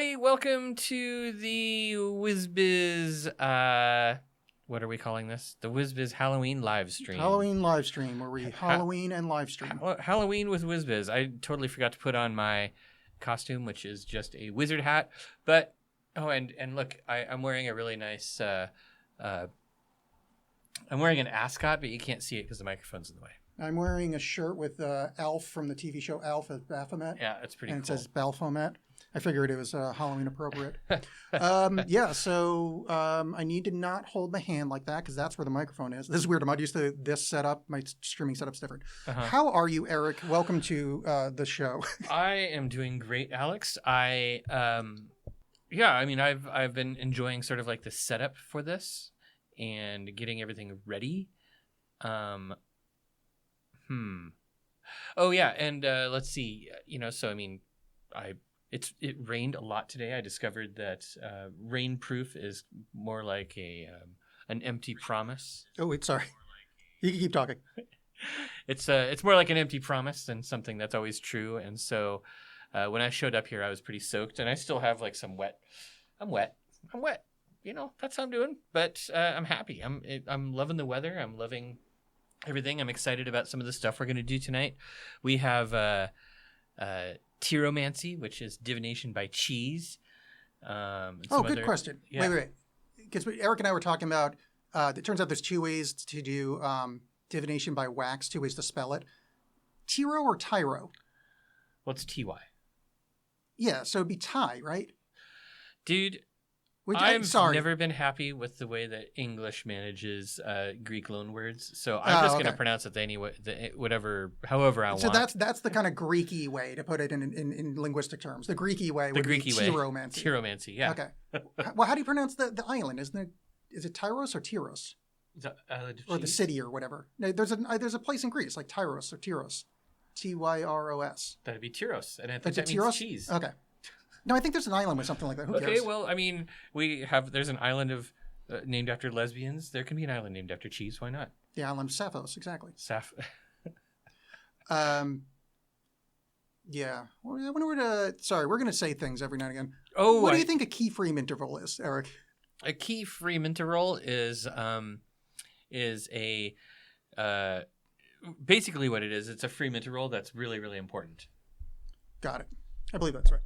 everybody. Welcome to the WizBiz, what are we calling this? The WizBiz Halloween live stream. Halloween live stream, where we Halloween and live stream. Halloween with WizBiz. I totally forgot to put on my costume, which is just a wizard hat. But, and look, I'm wearing a really nice, I'm wearing an ascot, but you can't see it because the microphone's in the way. I'm wearing a shirt with Alf from the TV show Alf as Baphomet. Yeah, it's pretty cool. And it says Baphomet. I figured it was Halloween appropriate. So I need to not hold my hand like that because that's where the microphone is. This is weird. I'm not used to this setup. My streaming setup's different. How are you, Erik? Welcome to the show. I am doing great, Alex. I've been enjoying sort of like the setup for this and getting everything ready. Oh yeah, and let's see. It rained a lot today. I discovered that rainproof is more like an empty promise. Oh, wait, sorry. You can keep talking. It's more like an empty promise than something that's always true. And so when I showed up here, I was pretty soaked, and I still have like some wet. I'm wet. You know, that's how I'm doing. But I'm happy. I'm loving the weather. I'm loving everything. I'm excited about some of the stuff we're going to do tonight. We have Tiromancy, which is divination by cheese. Good question. Yeah. Wait. Because Erik and I were talking about, it turns out there's two ways to do divination by wax, two ways to spell it. Tiro or Tyro? What's T-Y? Yeah, so it'd be Ty, right? Dude, I've never been happy with the way that English manages Greek loanwords, so I'm just going to pronounce it however I want. So that's the kind of Greeky way to put it in linguistic terms. The Greeky way would be Tiromancy. Tiromancy, yeah. Okay. Well, how do you pronounce the island? Is it Tyros or Tyros? Or the city or whatever. No, there's a place in Greece like Tyros or Tyros. Tyros. That'd be Tyros, and I think that means cheese. Okay. No, I think there's an island with something like that. Who cares? Okay, well, I mean, there's an island of named after lesbians. There can be an island named after cheese. Why not? The island of Sappho's, exactly. Yeah. Well, I wonder sorry, we're going to say things every now and again. Oh, what do you think a key frame interval is, Erik? A key frame interval is basically what it is. It's a frame interval that's really, really important. Got it. I believe that's right.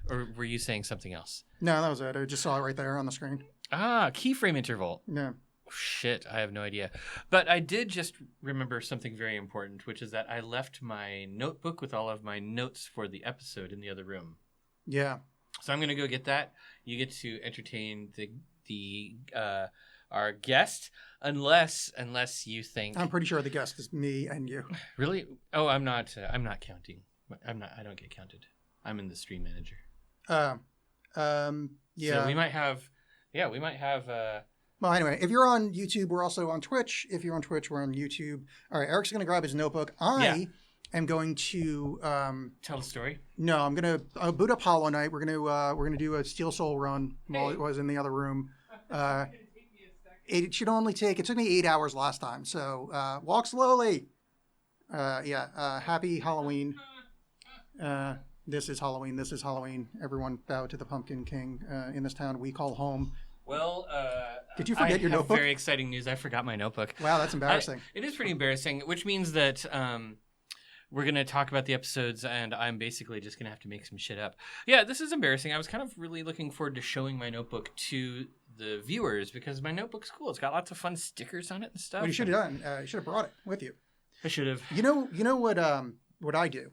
Or were you saying something else? No, that was it. I just saw it right there on the screen. Keyframe interval. Yeah. Shit, I have no idea. But I did just remember something very important, which is that I left my notebook with all of my notes for the episode in the other room. Yeah. So I'm going to go get that. You get to entertain our guest, unless you think. I'm pretty sure the guest is me and you. Really? Oh, I'm not counting. I don't get counted. I'm in the stream manager. Yeah. So we might have. Well, anyway, if you're on YouTube, we're also on Twitch. If you're on Twitch, we're on YouTube. All right, Erik's going to grab his notebook. I am going to tell a story. No, I'm going to boot up Hollow Knight. We're going to do a Steel Soul run while it was in the other room. It should only take. It took me 8 hours last time, so walk slowly. Happy Halloween. This is Halloween. Everyone bow to the Pumpkin King in this town we call home. Well, did you forget your notebook? Very exciting news. I forgot my notebook. Wow, that's embarrassing. It is pretty embarrassing, which means that we're going to talk about the episodes, and I'm basically just going to have to make some shit up. Yeah, this is embarrassing. I was kind of really looking forward to showing my notebook to the viewers because my notebook's cool. It's got lots of fun stickers on it and stuff. Well, you should have done. You should have brought it with you. I should have. You know what I do?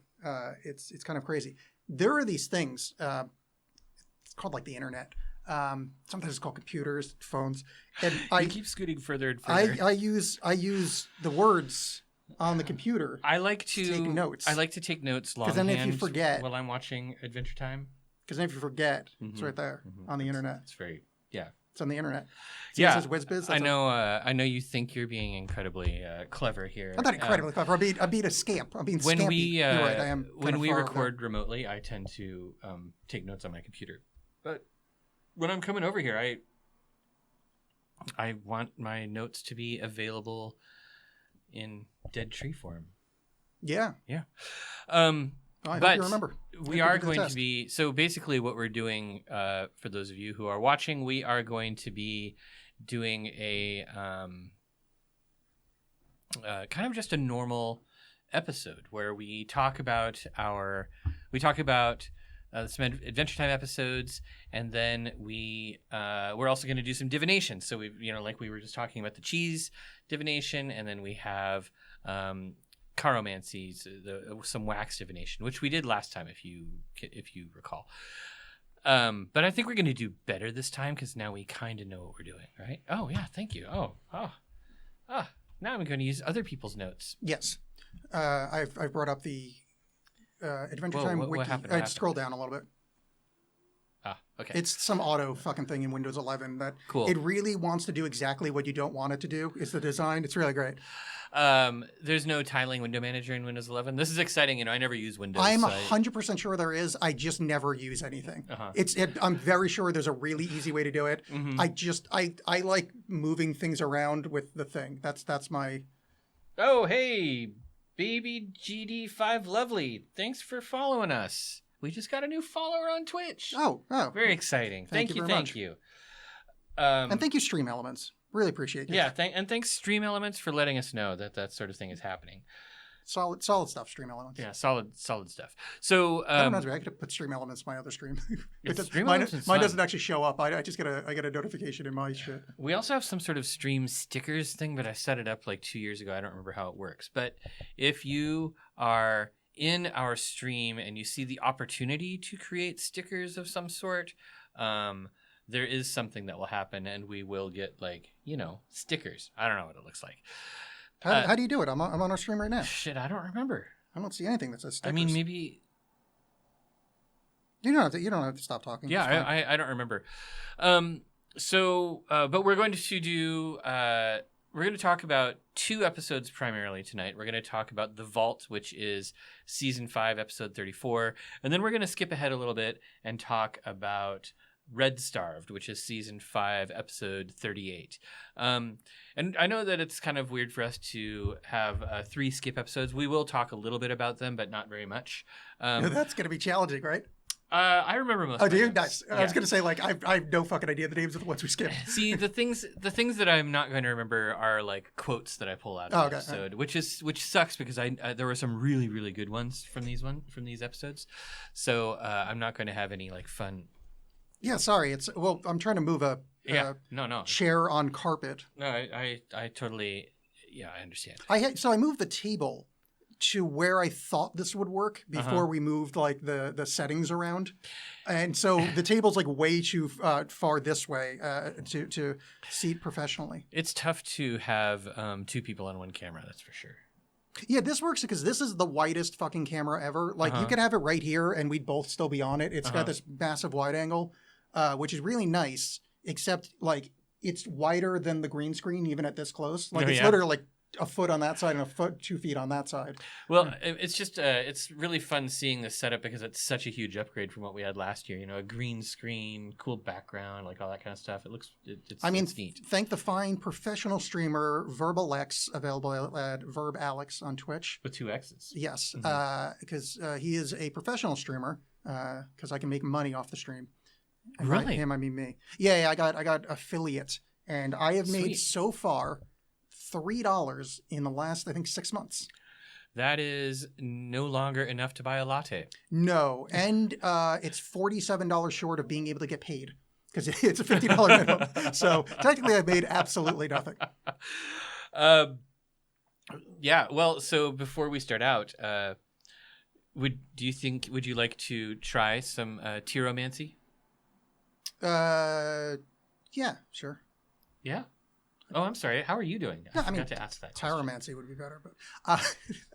It's kind of crazy. There are these things. It's called like the internet. Sometimes it's called computers, phones, and you keep scooting further and further. I use the words on the computer. I like to take notes. I like to take notes longhand. Because then if you forget, while I'm watching Adventure Time. Because then if you forget, it's right there on the internet. It's very It's on the internet. See, it says WizBiz. I know you think you're being incredibly clever here. I'm not incredibly clever. I'm being a scamp. I'm being scampy. You're right. I am. When we record remotely, I tend to take notes on my computer. But when I'm coming over here, I want my notes to be available in dead tree form. Yeah. Yeah. Well, I hope But you remember. we are going to be, so basically what we're doing, for those of you who are watching, we are going to be doing a kind of just a normal episode where we talk about some Adventure Time episodes, and then we're also going to do some divination. So like we were just talking about the cheese divination, and then we have chiromancy, some wax divination, which we did last time, if you recall. But I think we're going to do better this time because now we kind of know what we're doing, right? Oh yeah, thank you. Now I'm going to use other people's notes. Yes, I've brought up the Adventure Time wiki. What happened? I'd scroll down a little bit. Okay. It's some auto fucking thing in Windows 11 that cool. It really wants to do exactly what you don't want it to do. Is the design? It's really great. There's no tiling window manager in Windows 11. This is exciting. I never use Windows. I'm 100% sure there is. I just never use anything. I'm very sure there's a really easy way to do it. Mm-hmm. I like moving things around with the thing. That's my. Oh, hey, baby GD5 Lovely. Thanks for following us. We just got a new follower on Twitch. Oh. Very exciting. Thank you. And thank you, Stream Elements. Really appreciate it. Yeah, and thanks, Stream Elements, for letting us know that sort of thing is happening. Solid stuff, Stream Elements. Yeah, solid stuff. So that reminds me, I could put Stream Elements in my other stream. Mine doesn't actually show up. I just get a notification in my shit. We also have some sort of stream stickers thing, but I set it up like 2 years ago. I don't remember how it works. But if you are in our stream and you see the opportunity to create stickers of some sort, there is something that will happen, and we will get stickers. I don't know what it looks like. How do you do it? I'm on our stream right now. Shit, I don't remember. I don't see anything that says stickers. I mean, maybe you don't have to stop talking. Yeah, I don't remember. But we're going to do. We're going to talk about 2 episodes primarily tonight. We're going to talk about The Vault, which is Season 5, Episode 34. And then we're going to skip ahead a little bit and talk about Red Starved, which is Season 5, Episode 38. And I know that it's kind of weird for us to have 3 skip episodes. We will talk a little bit about them, but not very much. That's going to be challenging, right? I remember most. Oh, do you? Nice. I was going to say, I have no fucking idea the names of the ones we skipped. See, the things that I'm not going to remember are like quotes that I pull out of the episode, which sucks because there were some really, really good ones from these episodes. So I'm not going to have any fun. Yeah, sorry. I'm trying to move a chair on carpet. No, I totally, I understand. I moved the table to where I thought this would work before we moved the settings around, and so the table's way too far this way to seat professionally. It's tough to have 2 people on one camera, that's for sure. Yeah, this works because this is the widest fucking camera ever. You could have it right here and we'd both still be on it. It's got this massive wide angle, which is really nice, except it's wider than the green screen even at this close. It's literally a foot on that side and 2 feet on that side. Well, it's just it's really fun seeing this setup because it's such a huge upgrade from what we had last year. A green screen, cool background, all that kind of stuff. It's neat. Thank the fine professional streamer Alexx, available at Alexx on Twitch with 2 X's. Yes, because he is a professional streamer. Because I can make money off the stream. And really? By him, I mean me. Yeah. I got affiliate, and I have made so far $3 in the last, I think, 6 months. That is no longer enough to buy a latte. No, and it's $47 short of being able to get paid because it's a $50 minimum. So technically, I've made absolutely nothing. Yeah. Well, so before we start out, would you like to try some tiromancy? Yeah, sure. Yeah. Oh, I'm sorry. How are you doing? I forgot to ask that. Tyromancy would be better, but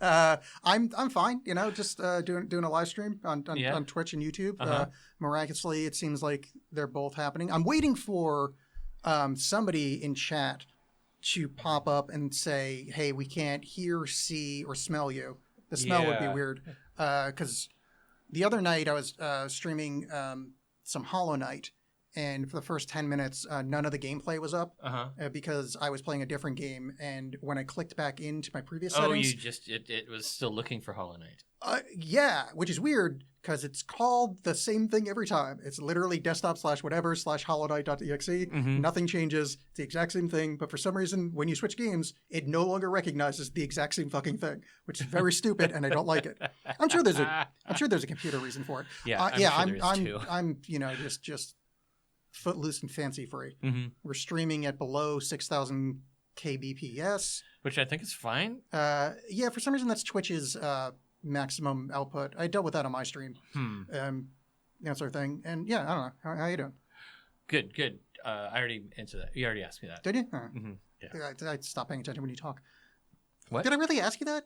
I'm fine. Just doing a live stream on Twitch and YouTube. Miraculously, it seems like they're both happening. I'm waiting for somebody in chat to pop up and say, "Hey, we can't hear, see, or smell you." The smell would be weird because the other night I was streaming some Hollow Knight. and for the first 10 minutes, none of the gameplay was up because I was playing a different game. And when I clicked back into my previous settings... it was still looking for Hollow Knight. Yeah, which is weird because it's called the same thing every time. It's literally desktop/whatever/hollowknight.exe. Mm-hmm. Nothing changes. It's the exact same thing. But for some reason, when you switch games, it no longer recognizes the exact same fucking thing, which is very stupid, and I don't like it. I'm sure there's a computer reason for it. Yeah, I'm just footloose and fancy free. Mm-hmm. We're streaming at below 6,000 kbps, which I think is fine. Yeah, for some reason that's Twitch's maximum output. I dealt with that on my stream. That sort of thing. And yeah, I don't know. How you doing? Good. I already answered that. You already asked me that. Did you? Mm-hmm. Yeah. I stopped paying attention when you talk. What? Did I really ask you that?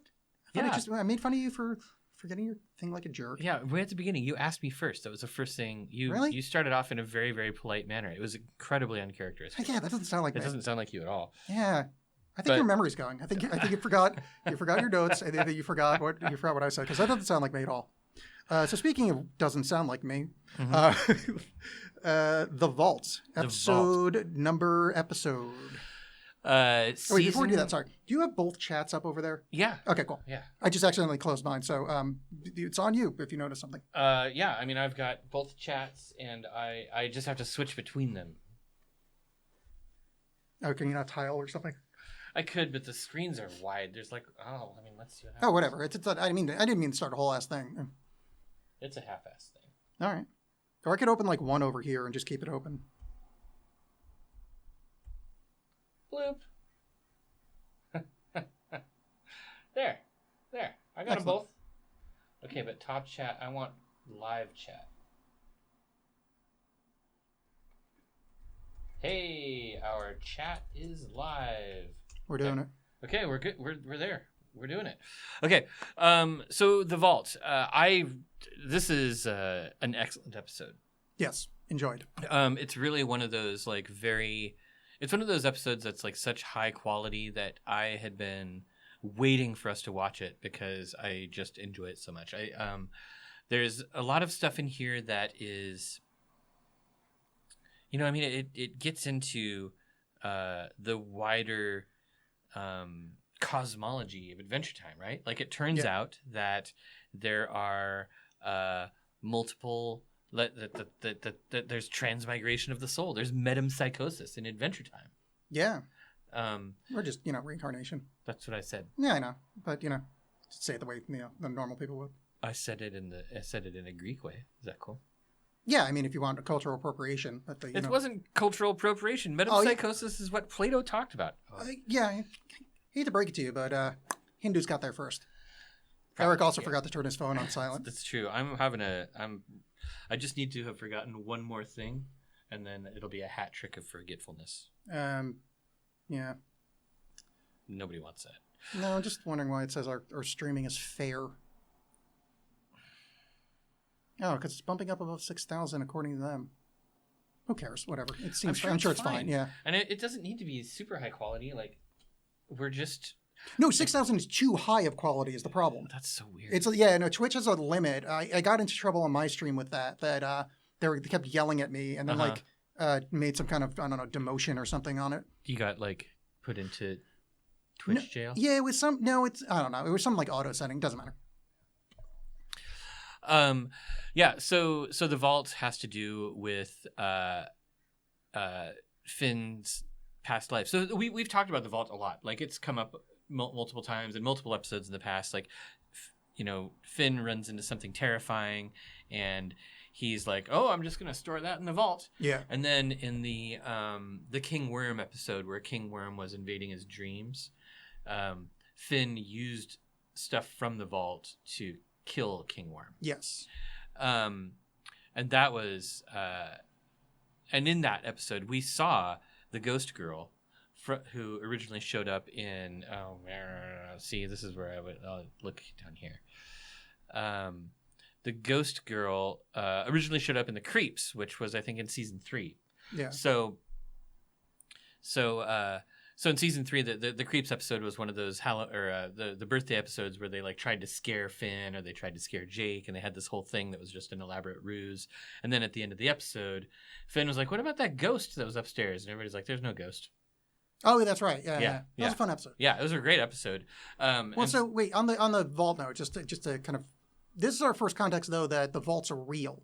Yeah. I made fun of you for getting your thing like a jerk. Yeah, way at the beginning, you asked me first. That was the first thing. You started off in a very, very polite manner. It was incredibly uncharacteristic. Yeah, that doesn't sound like me. It doesn't sound like you at all. Yeah. I think your memory's going. I think you forgot your notes. I think that you forgot what I said, because that doesn't sound like me at all. So speaking of doesn't sound like me, The Vault episode. Wait, before we do that, sorry. Do you have both chats up over there? Yeah. Okay, cool. Yeah. I just accidentally closed mine, so it's on you if you notice something. Yeah. I mean, I've got both chats, and I just have to switch between them. Oh, can you not tile or something? I could, but the screens are wide. There's let's see what happens. Oh, whatever. I didn't mean to start a whole ass thing. It's a half-ass thing. All right. Or I could open like one over here and just keep it open. Bloop. There. I got them both. Okay, but top chat, I want live chat. Hey, our chat is live. We're doing it. Okay, we're good. We're there. We're doing it. Okay. So The Vault. This is an excellent episode. Yes, enjoyed. It's really one of those it's one of those episodes that's like such high quality that I had been waiting for us to watch it because I just enjoy it so much. There's a lot of stuff in here that is, it gets into the wider cosmology of Adventure Time, right? Like it turns out that there are multiple that there's transmigration of the soul. There's metempsychosis in Adventure Time. Yeah. Or just, reincarnation. That's what I said. Yeah, I know. But, just say it the way the normal people would. I said it in a Greek way. Is that cool? Yeah, I mean, if you want a cultural appropriation. But it wasn't cultural appropriation. Metempsychosis is what Plato talked about. Yeah, I hate to break it to you, but Hindus got there first. Probably, Eric also forgot to turn his phone on silent. That's true. I just need to have forgotten one more thing, and then it'll be a hat trick of forgetfulness. Yeah. Nobody wants that. No, I'm just wondering why it says our streaming is fair. Oh, because it's bumping up above 6,000 according to them. Who cares? Whatever. It seems. I'm sure it's fine. Yeah. And it doesn't need to be super high quality. Like, we're just. No, 6,000 is too high of quality is the problem. That's so weird. Twitch has a limit. I got into trouble on my stream with that they kept yelling at me and then made some kind of, I don't know, demotion or something on it. You got put into Twitch jail? Yeah, it was I don't know. It was some auto setting. Doesn't matter. Yeah, so The Vault has to do with Finn's past life. So we've talked about The Vault a lot. Like, it's come up multiple times in multiple episodes in the past. Like, Finn runs into something terrifying, and he's like, "Oh, I'm just gonna store that in the vault." Yeah. And then in the King Worm episode, where King Worm was invading his dreams, Finn used stuff from the vault to kill King Worm. Yes. And that was, and in that episode, we saw the ghost girl who originally showed up in. See, this is where I'll look down here. The ghost girl originally showed up in The Creeps, which was, I think, in season 3. Yeah. So So in season 3, the Creeps episode was one of those the birthday episodes where they like tried to scare Finn or they tried to scare Jake, and they had this whole thing that was just an elaborate ruse. And then at the end of the episode, Finn was like, "What about that ghost that was upstairs?" And everybody's like, "There's no ghost." Oh, that's right. Yeah. That was a fun episode. Yeah, it was a great episode. So wait, on the vault note, just to kind of, this is our first context though that the vaults are real.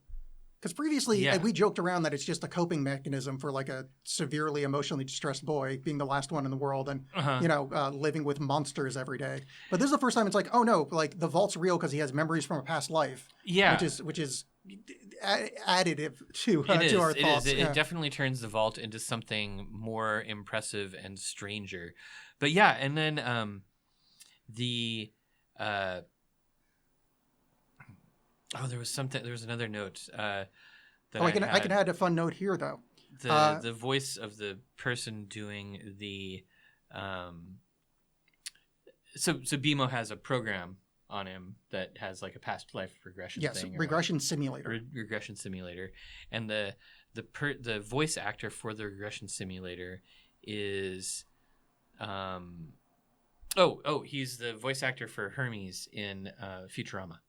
Because previously, we joked around that it's just a coping mechanism for like a severely emotionally distressed boy being the last one in the world and, living with monsters every day. But this is the first time it's like, oh no, like the vault's real because he has memories from a past life. Yeah. Which is additive to our thoughts. It definitely turns the vault into something more impressive and stranger. But yeah, and then there was another note that I can add a fun note here though. The voice of the person doing the so BMO has a program on him that has like a past life regression thing. Regression simulator. Regression simulator. And the voice actor for the regression simulator is he's the voice actor for Hermes in Futurama.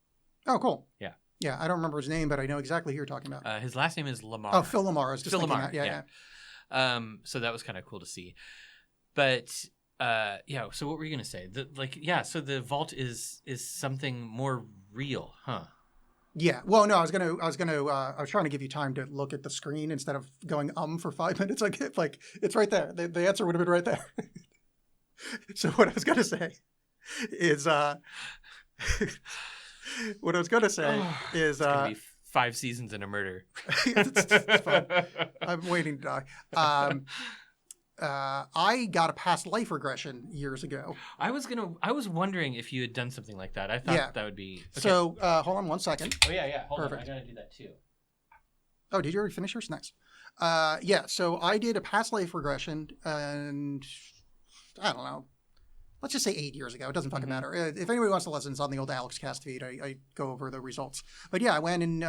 Oh, cool. Yeah. Yeah, I don't remember his name, but I know exactly who you're talking about. His last name is Lamar. Oh, Phil Lamar. I was just Phil thinking Lamar. That. Yeah. So that was kind of cool to see. But so what were you going to say? So the vault is something more real, huh? Yeah. Well, no, I was trying to give you time to look at the screen instead of going for 5 minutes. Like it's right there. The answer would have been right there. So what I was going to say is what I was going to say is it's going to be 5 seasons and a murder. It's fun. I'm waiting to die. I got a past life regression years ago. I was wondering if you had done something like that. I thought that would be okay. So hold on one second. Oh yeah. Hold Perfect. on. I gotta do that too. Oh, did you already finish yours? Nice. So I did a past life regression, and I don't know. Let's just say 8 years ago. It doesn't fucking matter. If anybody wants to listen, it's on the old Alexx cast feed. I go over the results. But yeah, I went and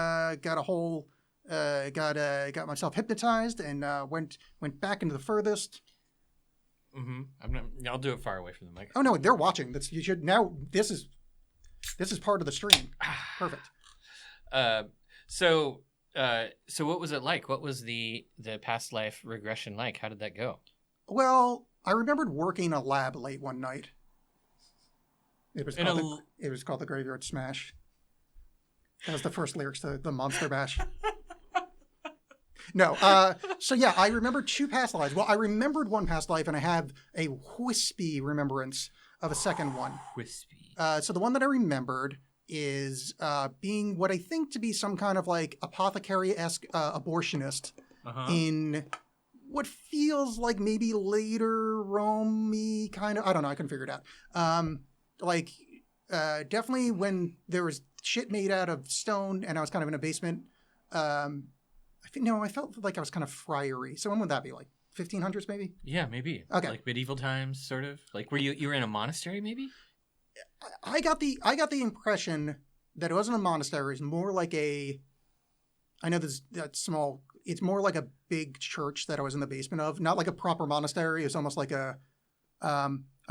got a whole, got myself hypnotized and went back into the furthest. I'll do it far away from the mic. Oh no, they're watching. You should now. This is part of the stream. Perfect. So what was it like? What was the past life regression like? How did that go? Well, I remembered working in a lab late one night. It was called the Graveyard Smash. That was the first lyrics to the Monster Bash. No. So yeah, I remembered 2 past lives. Well, I remembered one past life, and I have a wispy remembrance of a second one. Wispy. So the one that I remembered is being what I think to be some kind of like apothecary-esque abortionist in what feels like maybe later Rome-y kind of, I don't know, I couldn't figure it out. Definitely when there was shit made out of stone and I was kind of in a basement, I felt like I was kind of friary. So when would that be, like 1500s maybe? Yeah, maybe. Okay. Like medieval times, sort of? Like were you were in a monastery maybe? I got the impression that it wasn't a monastery. It was more like that's small. It's more like a big church that I was in the basement of. Not like a proper monastery. It's almost like a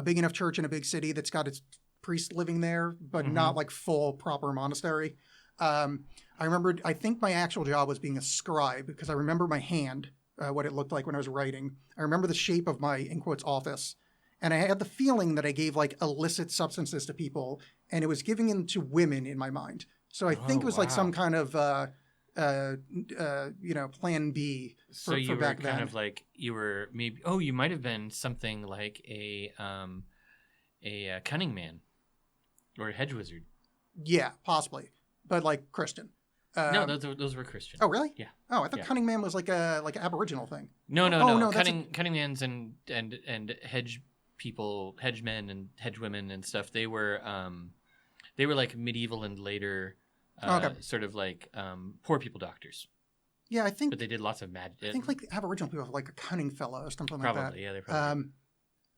big enough church in a big city that's got its priest living there, but not like full proper monastery. I think my actual job was being a scribe because I remember my hand, what it looked like when I was writing. I remember the shape of my, in quotes, office. And I had the feeling that I gave like illicit substances to people, and it was giving them to women in my mind. So I think it was like some kind of, plan B for you were kind of like, you were maybe, you might have been something like a cunning man or a hedge wizard. Yeah, possibly. But like Christian. No, those were Christian. Oh, really? Yeah. Oh, I thought Cunning Man was like an Aboriginal thing. No. Cunning Mans and hedge people, hedge men and hedge women and stuff. They were like medieval and later, sort of like poor people doctors. Yeah, I think. But they did lots of magic. I think like Aboriginal people have like a cunning fellow or something like that. Probably, yeah, they probably.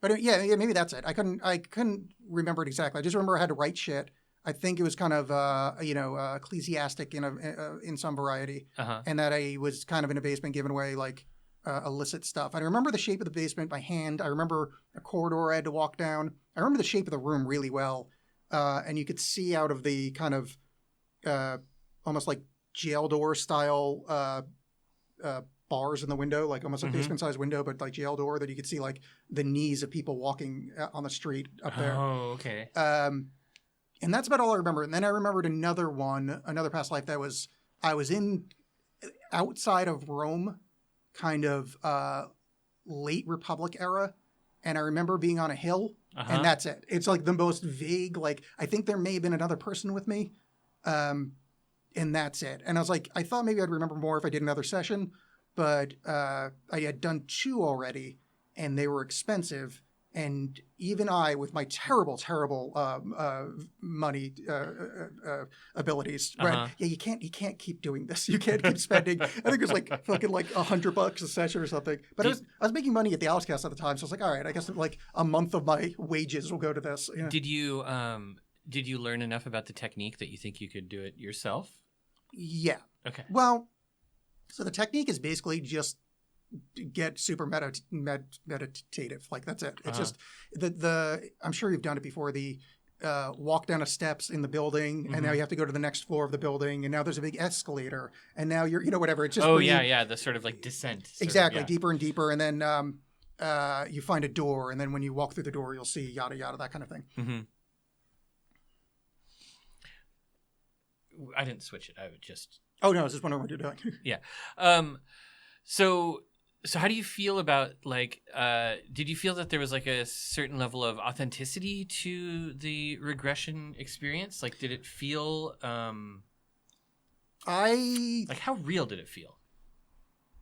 But yeah, maybe that's it. I couldn't remember it exactly. I just remember I had to write shit. I think it was kind of, ecclesiastic in some variety, and that I was kind of in a basement giving away like illicit stuff. I remember the shape of the basement by hand. I remember a corridor I had to walk down. I remember the shape of the room really well. And you could see out of the kind of almost like jail door style bars in the window, like almost a basement sized window, but like jail door, that you could see like the knees of people walking on the street up there. Oh, okay. And that's about all I remember. And then I remembered another past life that I was in outside of Rome, kind of late Republic era. And I remember being on a hill, and that's it. It's like the most vague, like, I think there may have been another person with me. And that's it. And I was like, I thought maybe I'd remember more if I did another session, but I had done 2 already, and they were expensive. And even I, with my terrible money abilities, right? Yeah, you can't keep doing this. You can't keep spending. I think it was like fucking like $100 a session or something. But I was making money at the Alexx at the time, so I was like, all right, I guess like a month of my wages will go to this. Yeah. Did you learn enough about the technique that you think you could do it yourself? Yeah. Okay. Well, so the technique is basically just get super meditative. Like, that's it. It's just the I'm sure you've done it before, the walk down the steps in the building, and now you have to go to the next floor of the building, and now there's a big escalator, and now you're, whatever. It's just the sort of like descent. Exactly, deeper and deeper, and then you find a door, and then when you walk through the door, you'll see yada yada, that kind of thing. Mm-hmm. I didn't switch it. I would just. Oh no, I was just wondering what you're doing. Yeah. So how do you feel about, like, did you feel that there was like a certain level of authenticity to the regression experience? Like, did it feel, like, how real did it feel?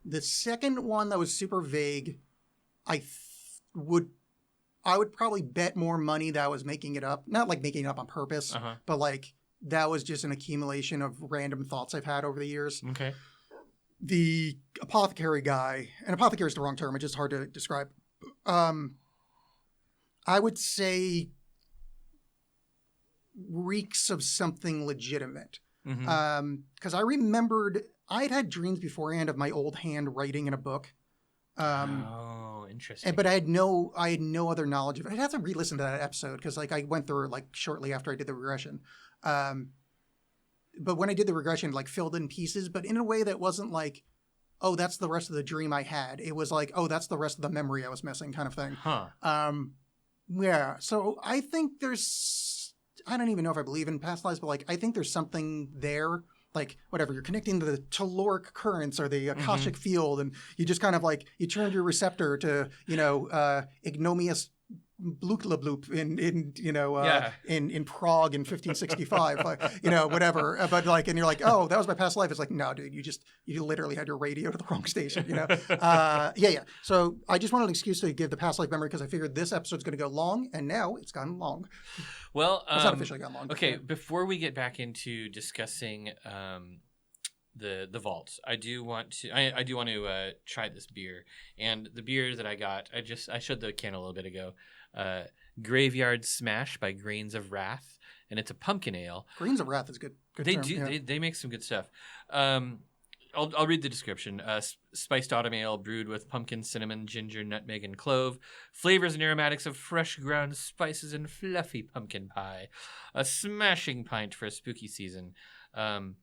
The second one that was super vague, I would probably bet more money that I was making it up. Not like making it up on purpose, but like that was just an accumulation of random thoughts I've had over the years. Okay. The apothecary guy, and apothecary is the wrong term, it's just hard to describe. I would say reeks of something legitimate. Because I remembered I'd had dreams beforehand of my old hand writing in a book. Interesting. But I had no other knowledge of it. I'd have to re-listen to that episode because like I went through it like shortly after I did the regression. But when I did the regression, like filled in pieces, but in a way that wasn't like, oh, that's the rest of the dream I had. It was like, oh, that's the rest of the memory I was missing, kind of thing. Yeah. So I think I don't even know if I believe in past lives, but like I think there's something there. Like, whatever, you're connecting to the teloric currents or the Akashic field, and you just kind of like, you turned your receptor to, ignominious bloop in Prague in 1565, whatever. But like, and you're like, oh, that was my past life. It's like, no, dude, you literally had your radio to the wrong station, Yeah. So I just wanted an excuse to give the past life memory because I figured this episode's going to go long, and now it's gone long. Well, it's not officially gone long. Okay, before we get back into discussing the vaults, I do want to try this beer, and the beer that I got, I showed the can a little bit ago. Graveyard Smash by Grains of Wrath, and it's a pumpkin ale. Grains of Wrath is good. They make some good stuff. I'll read the description. Spiced autumn ale brewed with pumpkin, cinnamon, ginger, nutmeg, and clove. Flavors and aromatics of fresh ground spices and fluffy pumpkin pie. A smashing pint for a spooky season. I'm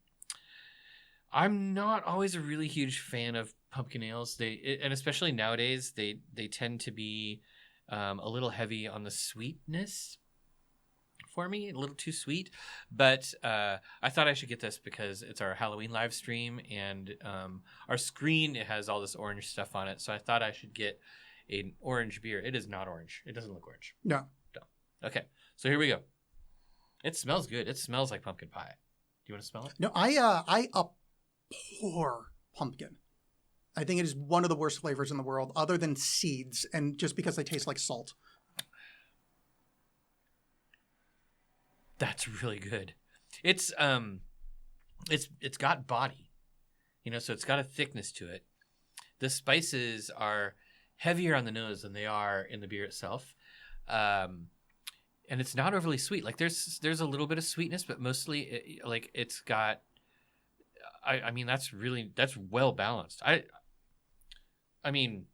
not always a really huge fan of pumpkin ales. And especially nowadays, they tend to be a little heavy on the sweetness for me, a little too sweet. But I thought I should get this because it's our Halloween live stream, and our screen, it has all this orange stuff on it. So I thought I should get an orange beer. It is not orange. It doesn't look orange. No. Okay, so here we go. It smells good. It smells like pumpkin pie. Do you want to smell it? No, I abhor pumpkin. I think it is one of the worst flavors in the world, other than seeds, and just because they taste like salt. That's really good. It's got body, so it's got a thickness to it. The spices are heavier on the nose than they are in the beer itself, and it's not overly sweet. Like there's a little bit of sweetness, but mostly it's got. I mean that's well balanced. I mean,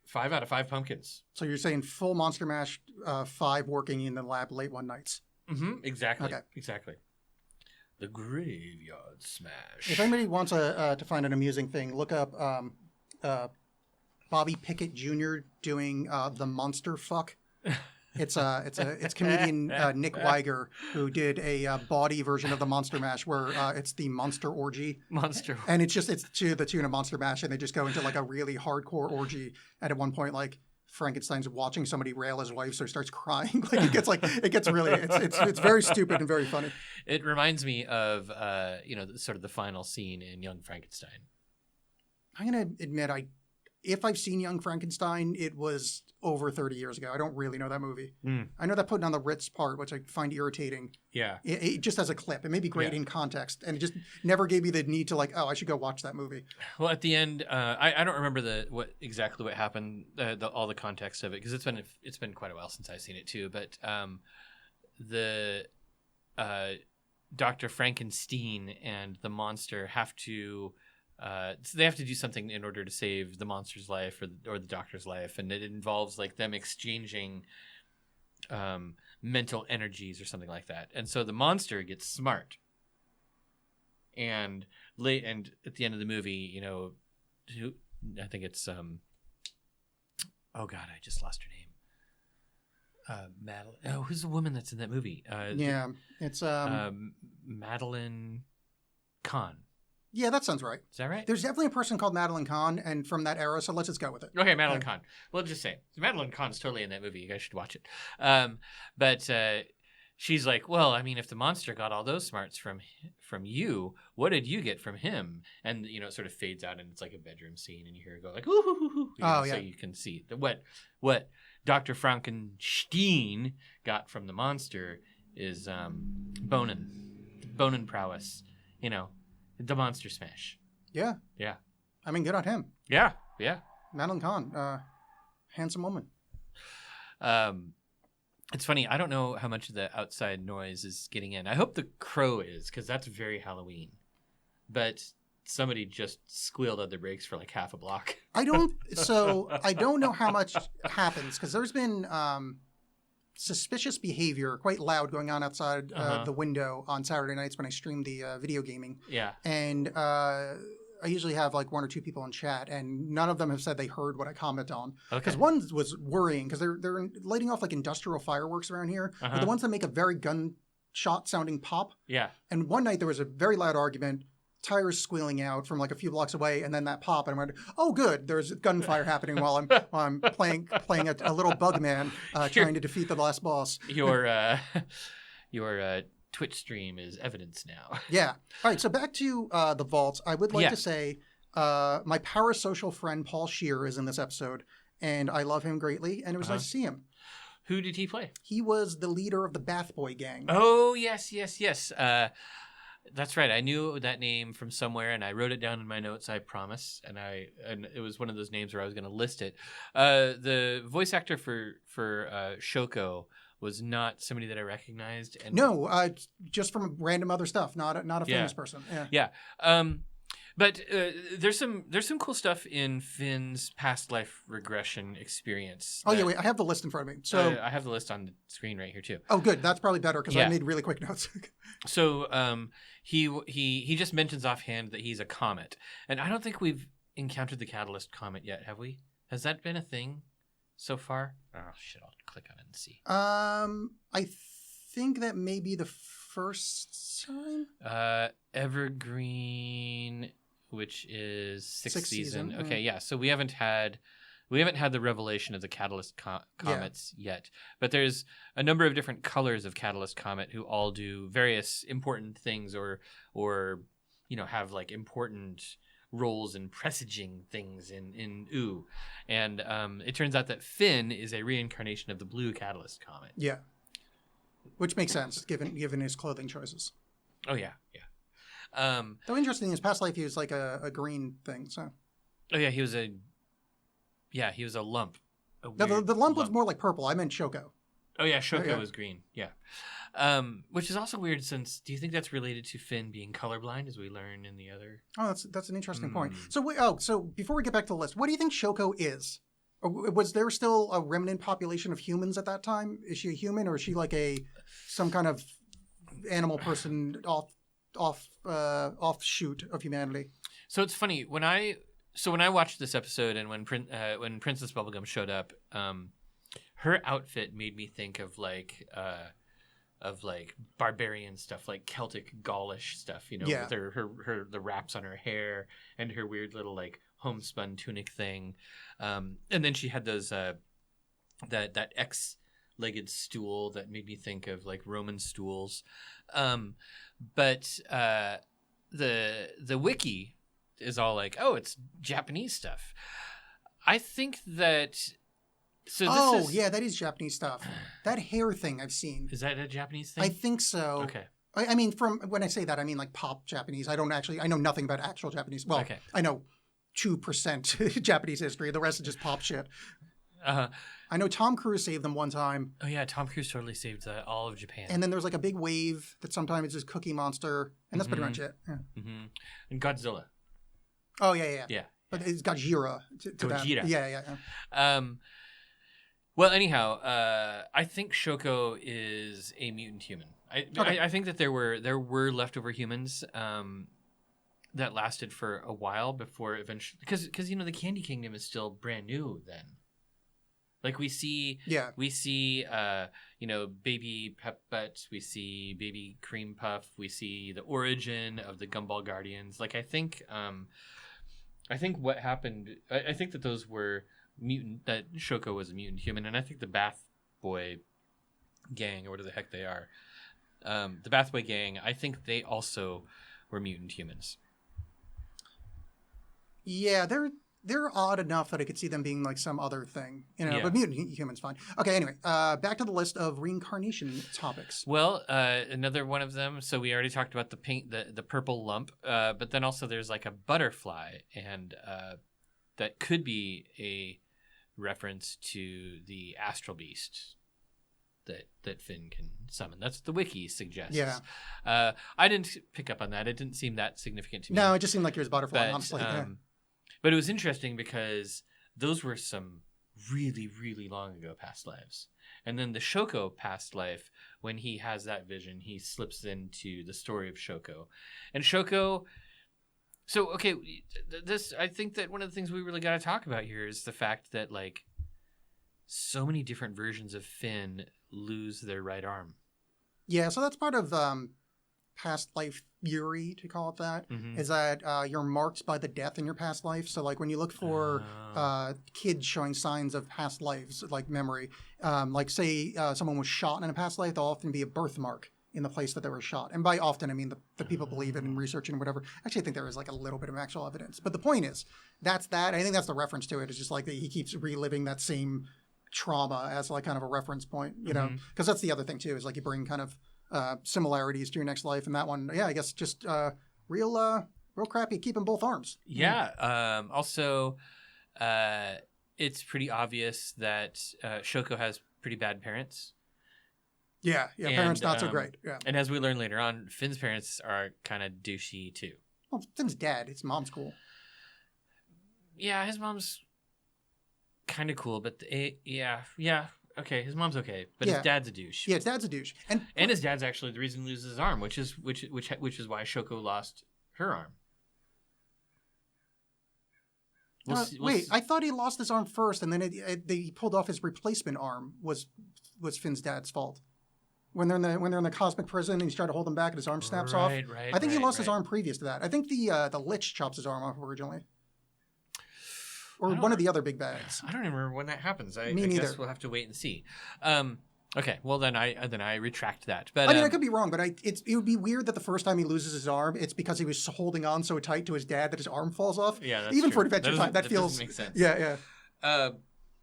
5 out of 5 pumpkins. So you're saying full Monster Mash 5 working in the lab late one nights. Mm-hmm. Exactly. Okay. Exactly. The Graveyard Smash. If anybody wants to find an amusing thing, look up Bobby Pickett Jr. doing the Monster Fuck. It's comedian Nick Weiger who did a bawdy version of the Monster Mash where it's the Monster Orgy. Monster. And it's to the tune of Monster Mash, and they just go into like a really hardcore orgy. And at one point, like Frankenstein's watching somebody rail his wife, so he starts crying. Like it gets really it's very stupid and very funny. It reminds me of sort of the final scene in Young Frankenstein. I'm gonna admit if I've seen Young Frankenstein, it was over 30 years ago. I don't really know that movie. I know that putting on the Ritz part, which I find irritating. Yeah. It just as a clip. It may be great in context. And it just never gave me the need to like, oh, I should go watch that movie. Well, at the end, I don't remember exactly what happened, all the context of it, because it's been quite a while since I've seen it too. But the Dr. Frankenstein and the monster have to... so they have to do something in order to save the monster's life or the doctor's life, and it involves like them exchanging mental energies or something like that. And so the monster gets smart, and at the end of the movie, I think it's oh god, I just lost her name. Madeline. Oh, who's the woman that's in that movie? It's Madeline Kahn. Yeah, that sounds right. Is that right? There's definitely a person called Madeline Kahn, and from that era, so let's just go with it. Okay, Madeline Kahn. Well, just say Madeline Kahn's totally in that movie. You guys should watch it. But she's like, well, I mean, if the monster got all those smarts from you, what did you get from him? And it sort of fades out, and it's like a bedroom scene, and you hear her go like, ooh, hoo, hoo, hoo, yeah. So you can see what Dr. Frankenstein got from the monster is bonin prowess. The Monster Smash. Yeah. Yeah. I mean, good on him. Yeah. Yeah. Madeline Kahn, handsome woman. It's funny. I don't know how much of the outside noise is getting in. I hope the crow is, because that's very Halloween. But somebody just squealed out their brakes for like half a block. I don't know how much happens, because there's been suspicious behavior, quite loud, going on outside the window on Saturday nights when I stream the video gaming. Yeah. And I usually have like 1 or 2 people in chat, and none of them have said they heard what I comment on. Because one was worrying, because they're lighting off like industrial fireworks around here. But the ones that make a very gunshot sounding pop. Yeah. And one night there was a very loud argument, tires squealing out from like a few blocks away, and then that pop, and I went, oh good, there's gunfire happening while I'm playing a little bug man trying to defeat the last boss. Your Twitch stream is evidence now. Yeah. All right, so back to the vaults. I would like to say my parasocial friend Paul Scheer is in this episode, and I love him greatly, and it was nice to see him. Who did he play? He was the leader of the Bath Boy gang. Oh, yes. That's right. I knew that name from somewhere, and I wrote it down in my notes, I promise. And it was one of those names where I was going to list it. The voice actor for Shoko was not somebody that I recognized. And no, just from random other stuff, not a famous person. Yeah. But there's some cool stuff in Finn's past life regression experience. Oh, yeah, wait. I have the list in front of me. So I have the list on the screen right here, too. Oh, good. That's probably better, because I made really quick notes. So he just mentions offhand that he's a comet. And I don't think we've encountered the Catalyst comet yet, have we? Has that been a thing so far? Oh, shit. I'll click on it and see. I think that may be the first time. Evergreen, which is sixth season. Mm-hmm. Okay, yeah. So we haven't had the revelation of the Catalyst comets yet, but there's a number of different colors of Catalyst comet who all do various important things, or have like important roles in presaging things in OO. And it turns out that Finn is a reincarnation of the blue Catalyst comet. Yeah, which makes sense given his clothing choices. Oh yeah. Though interesting, his past life he was like a green thing. So. Oh yeah, he was a lump. No, the lump was more like purple. I meant Shoko. Oh yeah, Shoko was green. Yeah. Which is also weird since, do you think that's related to Finn being colorblind, as we learn in the other? Oh, that's an interesting point. So before we get back to the list, what do you think Shoko is? Or was there still a remnant population of humans at that time? Is she a human, or is she like some kind of animal person offshoot of humanity? So it's funny when I watched this episode and when Princess Bubblegum showed up, her outfit made me think of like barbarian stuff, like Celtic Gaulish stuff, with her the wraps on her hair and her weird little like homespun tunic thing, and then she had those that X-legged stool that made me think of like Roman stools, but the wiki is all like, oh, it's Japanese stuff. I think that. So that is Japanese stuff. That hair thing I've seen. Is that a Japanese thing? I think so. Okay. I mean, from when I say that, I mean like pop Japanese. I know nothing about actual Japanese. Well, okay. I know 2% Japanese history. The rest is just pop shit. I know Tom Cruise saved them one time. Oh yeah, Tom Cruise totally saved all of Japan. And then there's like a big wave that sometimes is this Cookie Monster, and that's pretty much it. Yeah. Mm-hmm. And Godzilla. Oh yeah. But it's Gojira to Gojira. That. Yeah. Well, anyhow, I think Shoko is a mutant human. I think that there were leftover humans that lasted for a while before eventually, because the Candy Kingdom is still brand new then. Like we see baby Pep-Butt, we see baby Cream Puff, we see the origin of the Gumball Guardians. Like I think what happened, I think that those were mutant, that Shoko was a mutant human, and I think the Bath Boy gang, or whatever the heck they are, the Bath Boy gang, I think they also were mutant humans. Yeah, they're odd enough that I could see them being like some other thing, but mutant humans fine. Okay, anyway, back to the list of reincarnation topics. Well, another one of them, so we already talked about the purple lump, but then also there's like a butterfly, and that could be a reference to the astral beast that Finn can summon. That's what the wiki suggests. Yeah. I didn't pick up on that. It didn't seem that significant to me. No, it just seemed like he was a butterfly, honestly. But it was interesting because those were some really, really long ago past lives. And then the Shoko past life, when he has that vision, he slips into the story of Shoko. And Shoko... So, okay, I think that one of the things we really got to talk about here is the fact that, like, so many different versions of Finn lose their right arm. Yeah, so that's part of past life theory, to call it that, is that you're marked by the death in your past life. So, like, when you look for kids showing signs of past lives, like memory, like, say someone was shot in a past life, there'll often be a birthmark in the place that they were shot. And by often, I mean the people believe it in research and whatever. Actually, I think there is like a little bit of actual evidence. But the point is, that's that. I think that's the reference to it. It's just like that he keeps reliving that same trauma as like kind of a reference point, because that's the other thing too, is like you bring kind of similarities to your next life. And that one, I guess just real crappy keeping both arms. Yeah. Also, it's pretty obvious that Shoko has pretty bad parents. Yeah, parents not so great. Yeah. And as we learn later on, Finn's parents are kind of douchey too. Well, Finn's dad, his mom's cool. Yeah, his mom's kind of cool, but okay, his mom's okay, but his dad's a douche. Yeah, his dad's a douche, and his dad's actually the reason he loses his arm, which is why Shoko lost her arm. Wait, I thought he lost his arm first, and then they pulled off his replacement arm. Was Finn's dad's fault? When they're in the cosmic prison and he's trying to hold him back and his arm snaps off. I think he lost his arm previous to that. I think the Lich chops his arm off originally. Or one of the other big bads. I don't even remember when that happens. Me neither. Guess we'll have to wait and see. Okay, well then I retract that. But I mean, I could be wrong, but it would be weird that the first time he loses his arm, it's because he was holding on so tight to his dad that his arm falls off. Yeah, that's even true. for Adventure Time, that feels doesn't make sense.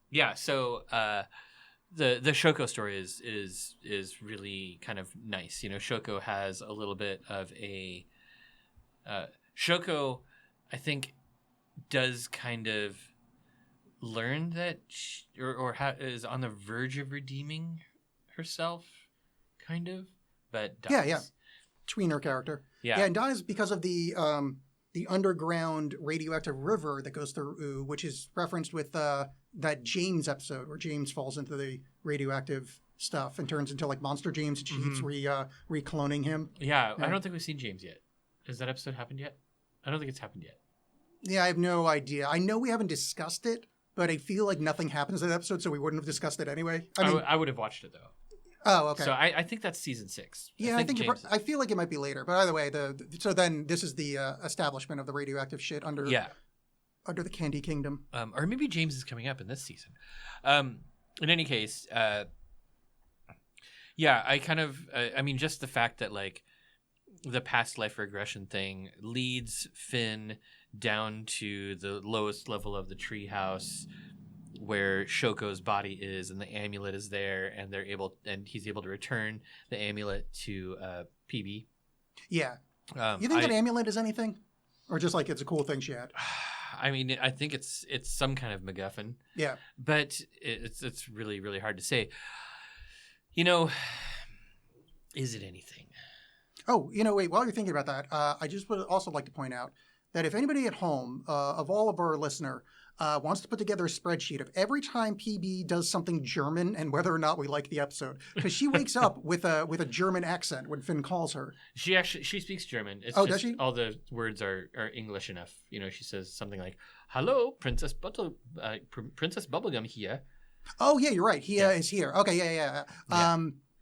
Yeah. So the Shoko story is really kind of nice. Shoko has a little bit of a Shoko, I think, does kind of learn that is on the verge of redeeming herself, kind of. but dies. Yeah. Tweener character. Yeah. Yeah, and dies because of the underground radioactive river that goes through Ooh, which is referenced with that James episode where James falls into the radioactive stuff and turns into like Monster James, and she keeps recloning him. Yeah, I don't think we've seen James yet. Has that episode happened yet? I don't think it's happened yet. Yeah, I have no idea. I know we haven't discussed it, but I feel like nothing happens in that episode, so we wouldn't have discussed it anyway. I would have watched it though. Oh, okay. So I think that's season 6. Yeah, I feel like it might be later. But either way, so then this is the establishment of the radioactive shit under the Candy Kingdom. Or maybe James is coming up in this season. In any case, I kind of, I mean, just the fact that like the past life regression thing leads Finn down to the lowest level of the treehouse, where Shoko's body is, and the amulet is there, and he's able to return the amulet to PB. Yeah. You think that amulet is anything, or just like it's a cool thing she had? I mean, I think it's some kind of MacGuffin. Yeah. But it's really, really hard to say. You know, is it anything? Oh, wait. While you're thinking about that, I just would also like to point out that if anybody at home, of all of our listener, wants to put together a spreadsheet of every time PB does something German and whether or not we like the episode, because she wakes up with a German accent when Finn calls her. She speaks German. It's does she? All the words are English enough. She says something like, "Hello, Princess Bubblegum here." Oh yeah, you're right. He is here. Okay, yeah.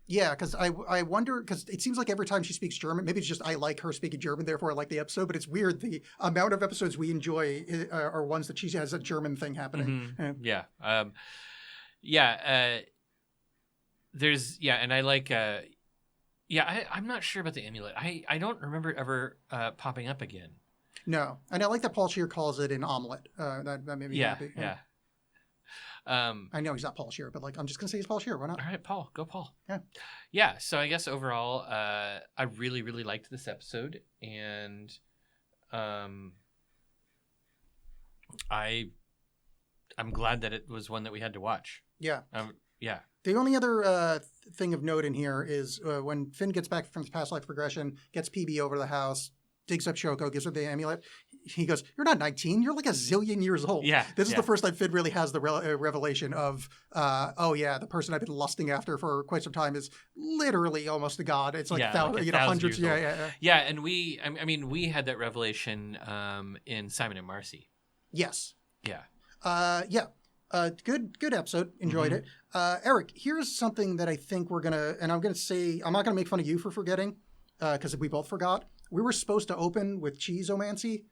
Yeah, because I wonder, because it seems like every time she speaks German, maybe it's just I like her speaking German, therefore I like the episode, but it's weird. The amount of episodes we enjoy are ones that she has a German thing happening. Mm-hmm. And I like, I'm not sure about the amulet. I don't remember it ever popping up again. No, and I like that Paul Scheer calls it an omelet. That made me happy. Yeah. I know he's not Paul Scheer, but like I'm just gonna say he's Paul Scheer. Why not? All right, Paul. Go Paul. Yeah. So I guess overall, I really, really liked this episode, and I'm glad that it was one that we had to watch. Yeah. Yeah. The only other thing of note in here is when Finn gets back from his past life regression, gets PB over to the house, digs up Shoko, gives her the amulet. He goes, "You're not 19. You're like a zillion years old." Yeah. This is the first time Finn really has the revelation of, the person I've been lusting after for quite some time is literally almost a god. It's like hundreds. Yeah. Yeah, and we had that revelation in Simon and Marcy. Yes. Yeah. Good episode. Enjoyed it. Erik, here's something that I think I'm not going to make fun of you for forgetting, because we both forgot. We were supposed to open with Cheese-omancy,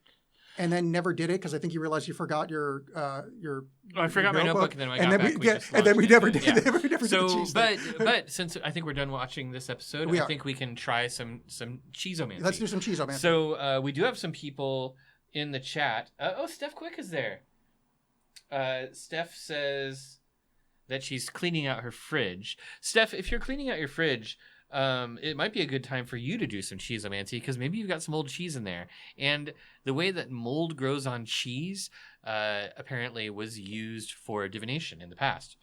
and then never did it because I think you realized you forgot your. I forgot my notebook, and then we never did. Yeah. We never so, did the but since I think we're done watching this episode, I think we can try some Cheese-omancy. Let's do some Cheese-omancy. So we do have some people in the chat. Steph Quick is there. Steph says that she's cleaning out her fridge. Steph, if you're cleaning out your fridge, it might be a good time for you to do some Cheese-omancy, because maybe you've got some old cheese in there. And the way that mold grows on cheese apparently was used for divination in the past.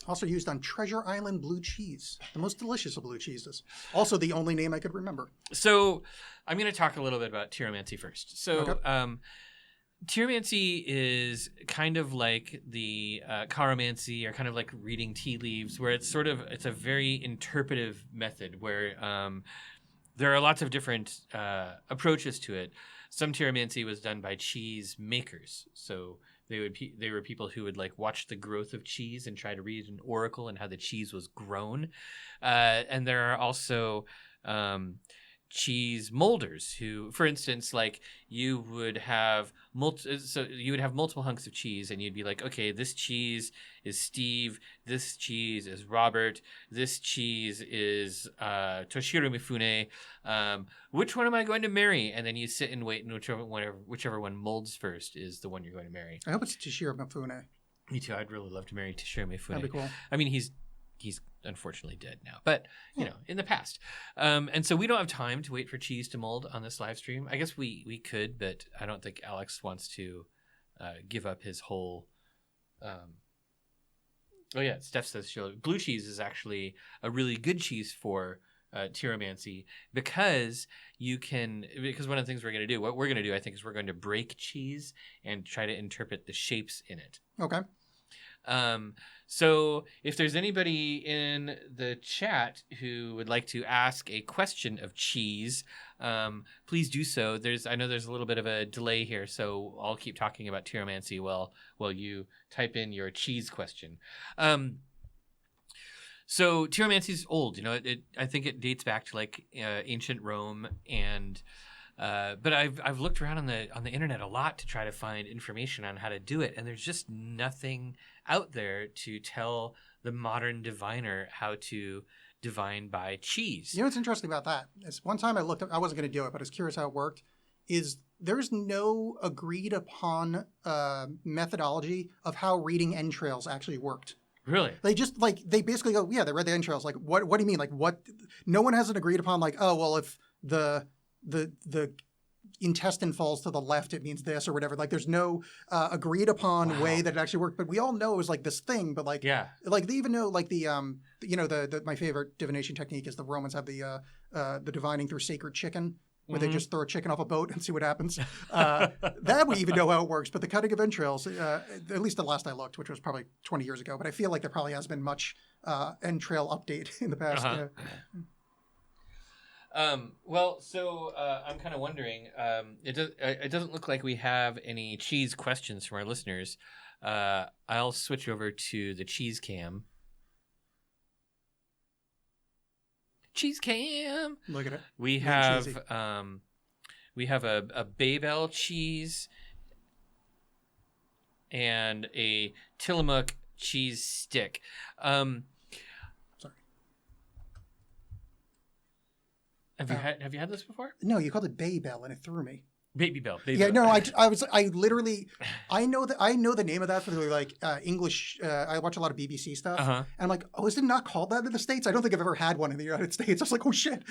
Also used on Treasure Island blue cheese, the most delicious of blue cheeses. Also the only name I could remember. So I'm going to talk a little bit about Cheese-omancy first. So okay. Cheese-omancy is kind of like the chiromancy, or kind of like reading tea leaves, where it's a very interpretive method where there are lots of different approaches to it. Some Cheese-omancy was done by cheese makers, so they were people who would like watch the growth of cheese and try to read an oracle and how the cheese was grown. And there are also cheese molders who, for instance, like you would have multiple hunks of cheese, and you'd be like, okay, this cheese is Steve, this cheese is Robert, this cheese is Toshiro Mifune. Which one am I going to marry? And then you sit and wait, and whichever one molds first is the one you're going to marry. I hope it's Toshiro Mifune. Me too. I'd really love to marry Toshiro Mifune. That'd be cool. I mean, he's unfortunately dead now, but in the past. And so we don't have time to wait for cheese to mold on this live stream. I guess we could, but I don't think Alexx wants to give up his whole Oh yeah, Steph says blue cheese is actually a really good cheese for tyromancy because one of the things what we're going to do, I think, is we're going to break cheese and try to interpret the shapes in it. Okay. So if there's anybody in the chat who would like to ask a question of cheese, please do so. I know there's a little bit of a delay here, so I'll keep talking about tyromancy while you type in your cheese question. So tyromancy is old. I think it dates back to like ancient Rome, and but I've looked around on the internet a lot to try to find information on how to do it, and there's just nothing out there to tell the modern diviner how to divine by cheese. You know what's interesting about that is one time I looked up, I wasn't going to do it, but I was curious how it worked, is there's no agreed upon methodology of how reading entrails actually worked. Really? They just they basically go, yeah, they read the entrails. Like, what do you mean? Like, what? No one has an agreed upon, like, oh, well, if the intestine falls to the left, it means this or whatever. Like, there's no agreed upon way that it actually worked. But we all know it was like this thing. But like, yeah, like they even know like the my favorite divination technique is the Romans have the divining through sacred chicken, where they just throw a chicken off a boat and see what happens. That we even know how it works. But the cutting of entrails, at least the last I looked, which was probably 20 years ago, but I feel like there probably hasn't been much entrail update in the past. Well, so I'm kind of wondering. It doesn't look like we have any cheese questions from our listeners. I'll switch over to the cheese cam. Cheese cam. Look at it. We have a Babel cheese and a Tillamook cheese stick. Sorry. Have you had this before? No, you called it Babel and it threw me. Baby Bell. Yeah, no, I literally know the name of that for like English. I watch a lot of BBC stuff, and I'm like, oh, is it not called that in the States? I don't think I've ever had one in the United States. I was like, oh shit.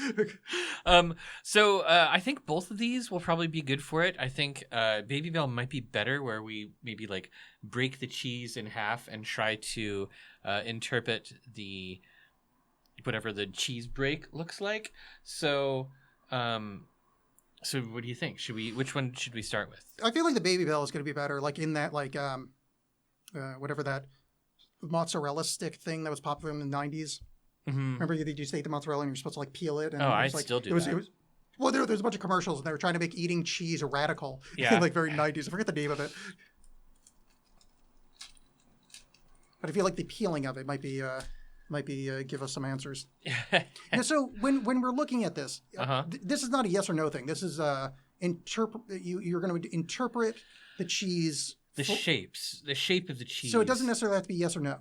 So I think both of these will probably be good for it. I think Baby Bell might be better, where we maybe like break the cheese in half and try to interpret whatever the cheese break looks like. So. So what do you think? Which one should we start with? I feel like the Baby Bell is going to be better. Like in that, like whatever that mozzarella stick thing that was popular in the 90s. Mm-hmm. Remember you used to eat the mozzarella and you're supposed to like peel it. And I still do that. Well, there's a bunch of commercials and they were trying to make eating cheese radical. Yeah. Like very 90s. I forget the name of it. But I feel like the peeling of it might be give us some answers. Yeah, so when we're looking at this, this is not a yes or no thing. This is you're going to interpret the cheese. The shape of the cheese. So it doesn't necessarily have to be yes or no.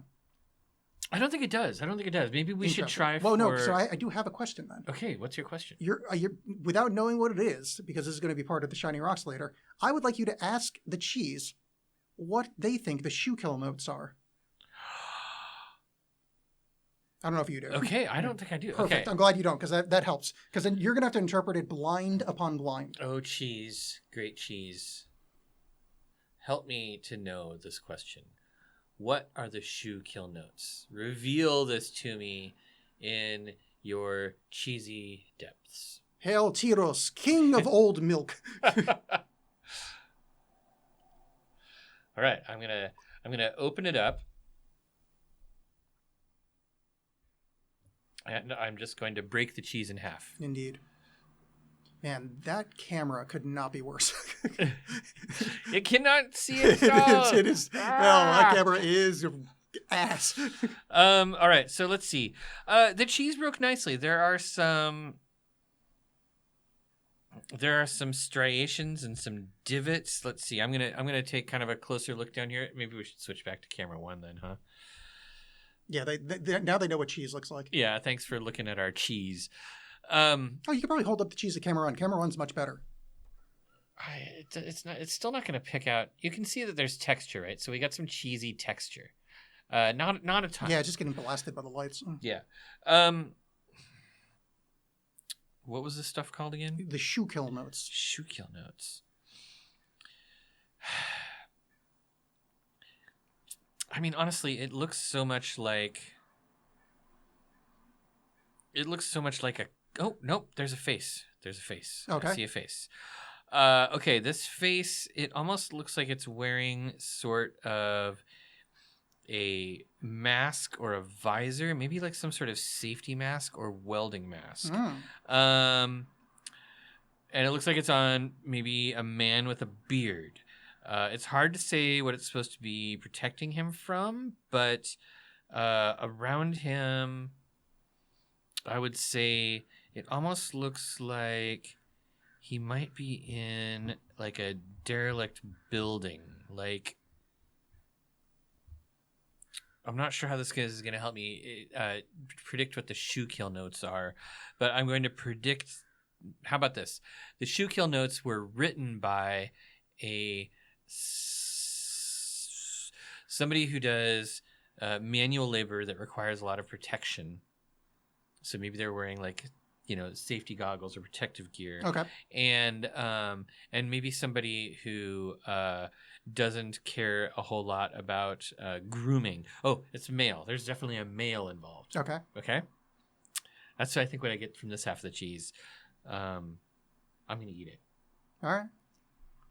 I don't think it does. Maybe we should try. Well, no. So I do have a question then. Okay, what's your question? You're without knowing what it is, because this is going to be part of the Shiny Rocks later. I would like you to ask the cheese what they think the shoe kill notes are. I don't know if you do. Okay, I don't think I do. Perfect. Okay. I'm glad you don't, because that helps. Because then you're going to have to interpret it blind upon blind. Oh, cheese. Great cheese. Help me to know this question. What are the shoe kill notes? Reveal this to me in your cheesy depths. Hail Tyros, king of old milk. All right, I'm gonna open it up. And I'm just going to break the cheese in half. Indeed. Man, that camera could not be worse. It cannot see itself. It is. Well, that camera is ass. All right, so let's see. The cheese broke nicely. There are some striations and some divots. Let's see. I'm gonna take kind of a closer look down here. Maybe we should switch back to camera 1 then, huh? Yeah, they now they know what cheese looks like. Yeah, thanks for looking at our cheese. You could probably hold up the cheese at camera 1. Camera 1's much better. It's still not going to pick out. You can see that there's texture, right? So we got some cheesy texture. Not a ton. Yeah, just getting blasted by the lights. Yeah. What was this stuff called again? The shoe kill notes. Shoe kill notes. I mean, honestly, it looks so much like a. Oh nope, there's a face. There's a face. Okay. I see a face. Okay, this face, it almost looks like it's wearing sort of a mask or a visor, maybe like some sort of safety mask or welding mask. And it looks like it's on maybe a man with a beard. It's hard to say what it's supposed to be protecting him from, but around him, I would say it almost looks like he might be in like a derelict building. Like, I'm not sure how this is going to help me predict what the shoe kill notes are, but I'm going to predict. How about this? The shoe kill notes were written by somebody who does manual labor that requires a lot of protection. So maybe they're wearing like, safety goggles or protective gear. Okay. And maybe somebody who doesn't care a whole lot about grooming. Oh, it's male. There's definitely a male involved. Okay. Okay. That's I think what I get from this half of the cheese. I'm going to eat it. All right.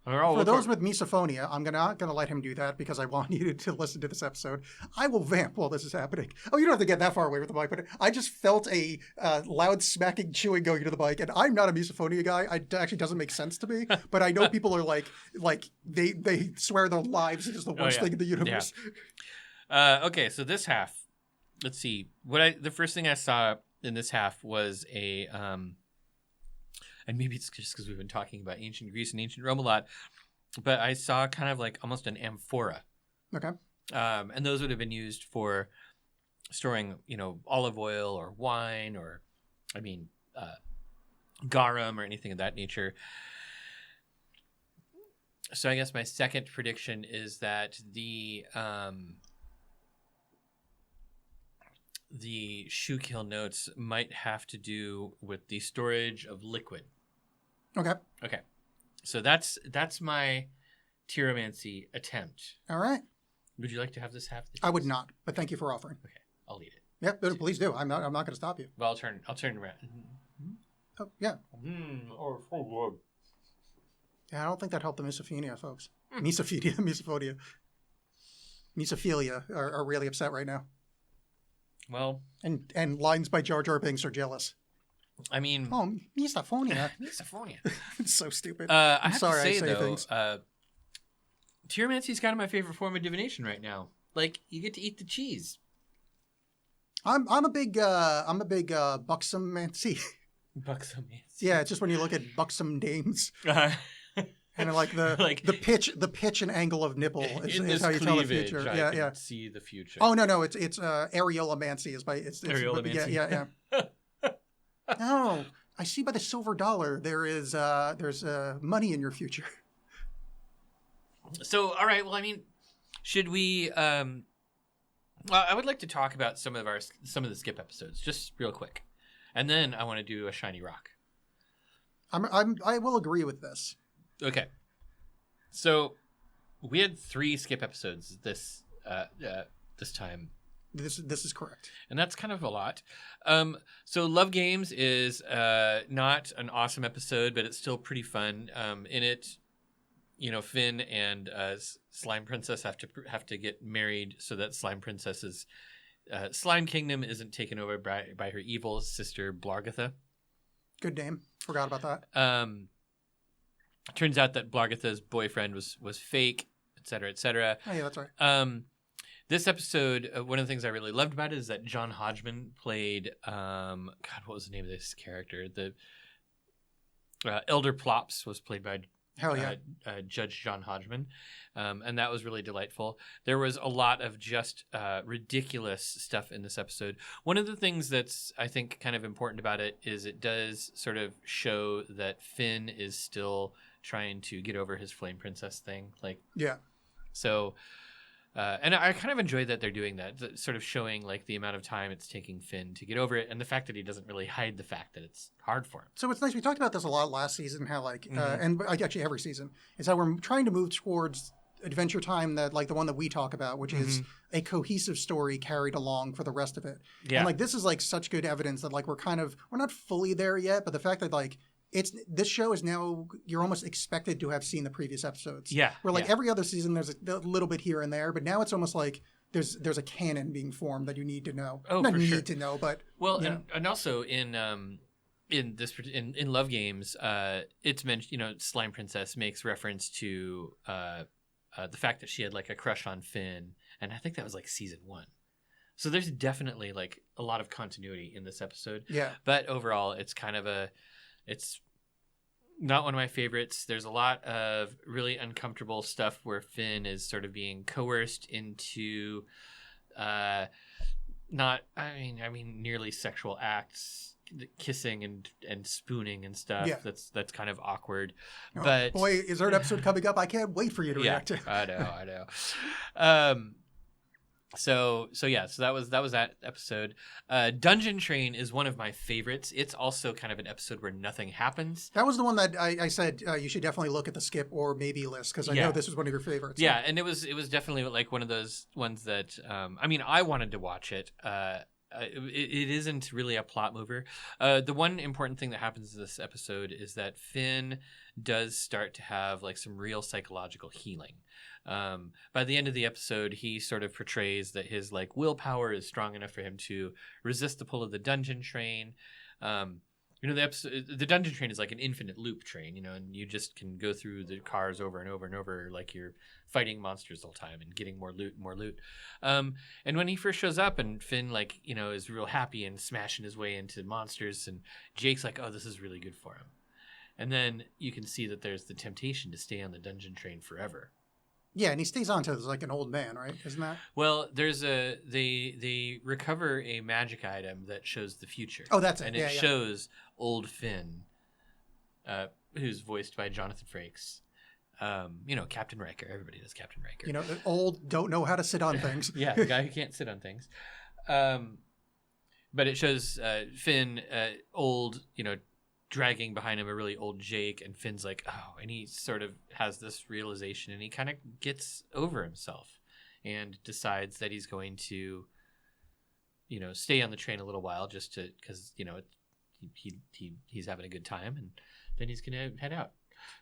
For those with misophonia, I'm not going to let him do that because I want you to listen to this episode. I will vamp while this is happening. Oh, you don't have to get that far away with the mic, but I just felt a loud smacking, chewing going into the mic, and I'm not a misophonia guy. It actually doesn't make sense to me, but I know people are like they swear their lives is the worst thing in the universe. Yeah. Okay, so this half, let's see. The first thing I saw in this half was a and maybe it's just because we've been talking about ancient Greece and ancient Rome a lot, but I saw kind of like almost an amphora. Okay. And those would have been used for storing, olive oil or wine or, garum or anything of that nature. So I guess my second prediction is that the shoe kill notes might have to do with the storage of liquid. Okay. So that's my tyromancy attempt. All right. Would you like to have this half? I would not, but thank you for offering. Okay, I'll eat it. Yeah, please do. I'm not going to stop you. Well, I'll turn around. Oh, yeah. Oh, so good. Yeah, I don't think that helped the misophonia, folks. Misophonia are really upset right now. Well, and lines by Jar Jar Binks are jealous. I mean, oh, misophonia. Misophonia. It's so stupid. I'm sorry, I to say, say though, things. Tyromancy is kind of my favorite form of divination right now. Like, you get to eat the cheese. I'm a big buxom mancy. Buxom mancy. Yeah, it's just when you look at buxom dames. And like the pitch and angle of nipple is how you tell the future. I can see the future. Oh no, it's areolamancy is by it's areolamancy. Yeah. No, I see by the silver dollar there's money in your future. So all right, well I mean, should we? I would like to talk about some of the skip episodes just real quick, and then I want to do a shiny rock. I will agree with this. Okay, so we had 3 skip episodes this time. This is correct, and that's kind of a lot. So Love Games is not an awesome episode, but it's still pretty fun. In it, Finn and Slime Princess have to get married so that Slime Princess's Slime Kingdom isn't taken over by her evil sister Blargatha. Good name. Forgot about that. Turns out that Blargatha's boyfriend was fake, et cetera, et cetera. Oh, yeah, that's right. This episode, one of the things I really loved about it is that John Hodgman played, what was the name of this character? The Elder Plops was played by Judge John Hodgman, and that was really delightful. There was a lot of just ridiculous stuff in this episode. One of the things that's, I think, kind of important about it is it does sort of show that Finn is still trying to get over his Flame Princess thing. So, and I kind of enjoy that they're doing that, sort of showing like the amount of time it's taking Finn to get over it, and the fact that he doesn't really hide the fact that it's hard for him. So it's nice. We talked about this a lot last season, how and actually every season, is how we're trying to move towards Adventure Time that like the one that we talk about, which is a cohesive story carried along for the rest of it. Yeah. And like this is like such good evidence that like we're not fully there yet, but the fact that like this show is now you're almost expected to have seen the previous episodes. Yeah. Where like every other season there's a little bit here and there, but now it's almost like there's a canon being formed that you need to know. Oh, not for need sure. to know, but well, and also in Love Games, it's mentioned. Slime Princess makes reference to the fact that she had like a crush on Finn, and I think that was like season 1. So there's definitely like a lot of continuity in this episode. Yeah. But overall, it's kind of it's not one of my favorites. There's a lot of really uncomfortable stuff where Finn is sort of being coerced into nearly sexual acts, kissing and spooning and stuff. Yeah. That's kind of awkward. Oh, But boy, is there an episode coming up? I can't wait for you to react to. I know. So that was that episode. Dungeon Train is one of my favorites. It's also kind of an episode where nothing happens. That was the one that I said you should definitely look at the skip or maybe list because I know this was one of your favorites. Yeah, and it was definitely like one of those ones that I wanted to watch it. It isn't really a plot mover. The one important thing that happens in this episode is that Finn does start to have like some real psychological healing. By the end of the episode, he sort of portrays that his like willpower is strong enough for him to resist the pull of the dungeon train. The dungeon train is like an infinite loop train, and you just can go through the cars over and over and over like you're fighting monsters the whole time and getting more loot and more loot. And when he first shows up and Finn is real happy and smashing his way into monsters, and Jake's like, oh, this is really good for him. And then you can see that there's the temptation to stay on the dungeon train forever. Yeah, and he stays on to like an old man, right? Isn't that? Well, there's they recover a magic item that shows the future. Oh, that's it. And it shows old Finn, who's voiced by Jonathan Frakes. Captain Riker. Everybody knows Captain Riker. Old, don't know how to sit on things. Yeah, the guy who can't sit on things. But it shows Finn, old, dragging behind him a really old Jake, and Finn's like, oh, and he sort of has this realization, and he kind of gets over himself and decides that he's going to, stay on the train a little while just to, because, he's having a good time, and then he's going to head out.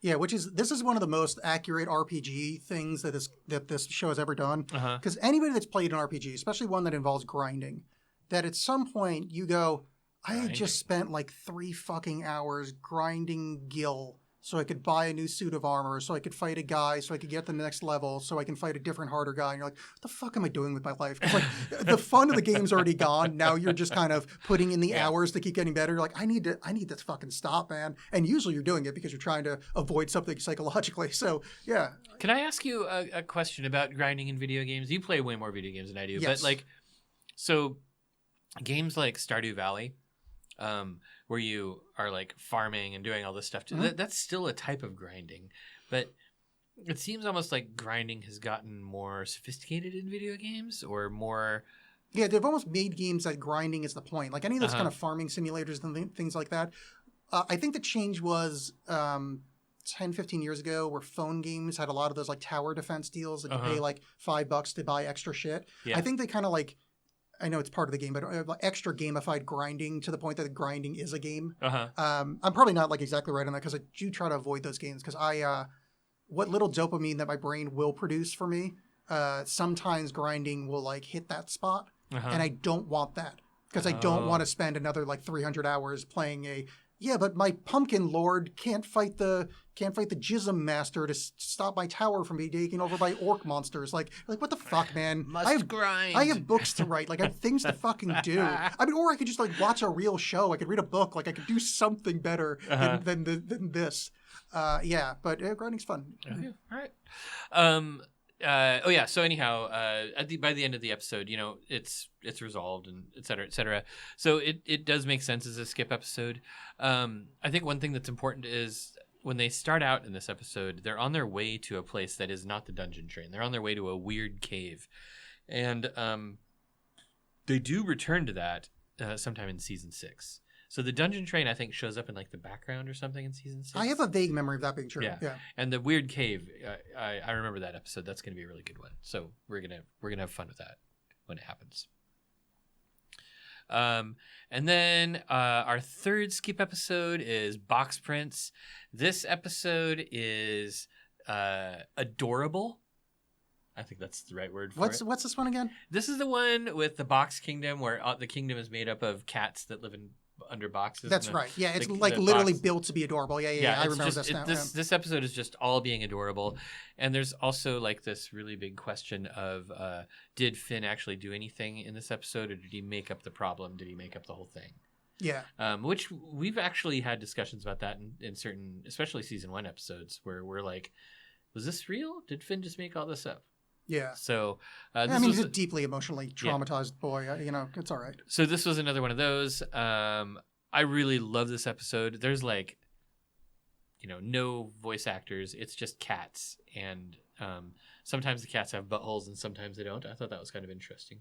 Yeah, this is one of the most accurate RPG things that this show has ever done. Because anybody that's played an RPG, especially one that involves grinding, that at some point you go, I had just spent like 3 fucking hours grinding Gil so I could buy a new suit of armor, so I could fight a guy, so I could get to the next level, so I can fight a different, harder guy. And you're like, what the fuck am I doing with my life? It's like the fun of the game's already gone. Now you're just kind of putting in the hours to keep getting better. You're like, I need to fucking stop, man. And usually you're doing it because you're trying to avoid something psychologically. So, yeah. Can I ask you a question about grinding in video games? You play way more video games than I do. Yes. But so games like Stardew Valley, where you are like farming and doing all this stuff, that's still a type of grinding, but it seems almost like grinding has gotten more sophisticated in video games, or more. Yeah, they've almost made games that grinding is the point. Like any of those kind of farming simulators and things like that. I think the change was 10, 15 years ago, where phone games had a lot of those like tower defense deals that you pay like $5 to buy extra shit. Yeah. I think they kind of like, I know it's part of the game, but extra gamified grinding to the point that grinding is a game. I'm probably not like exactly right on that, because I do try to avoid those games, because what little dopamine that my brain will produce for me, sometimes grinding will like hit that spot, and I don't want that, because I don't want to spend another like 300 hours playing but my pumpkin lord can't fight the Jism master to stop my tower from being taken over by orc monsters. Like what the fuck, man? Grind. I have books to write. Like I have things to fucking do. I mean, or I could just like watch a real show. I could read a book. Like I could do something better than this. But grinding's fun. Okay. All right. So anyhow, by the end of the episode, it's resolved, and et cetera, et cetera. So it does make sense as a skip episode. I think one thing that's important is when they start out in this episode, they're on their way to a place that is not the dungeon train. They're on their way to a weird cave, and they do return to that sometime in season 6. So the dungeon train, I think, shows up in like the background or something in season 6. I have a vague memory of that being true. Yeah. Yeah. And the weird cave, I remember that episode. That's going to be a really good one. So we're gonna have fun with that when it happens. And then our third skip episode is Box Prints. This episode is adorable. I think that's the right word for it. What's this one again? This is the one with the Box Kingdom, where the kingdom is made up of cats that live under boxes. That's right. Yeah, it's the literally box. built to be adorable. Yeah. I remember this now. This episode is just all being adorable, and there's also like this really big question of did Finn actually do anything in this episode, or did he make up the problem? Did he make up the whole thing? Yeah. Which we've actually had discussions about that in certain, especially season 1 episodes, where we're like, was this real? Did Finn just make all this up? Yeah. So, he's a deeply emotionally traumatized boy. It's all right. So this was another one of those. I really love this episode. There's like, no voice actors. It's just cats, and sometimes the cats have buttholes and sometimes they don't. I thought that was kind of interesting.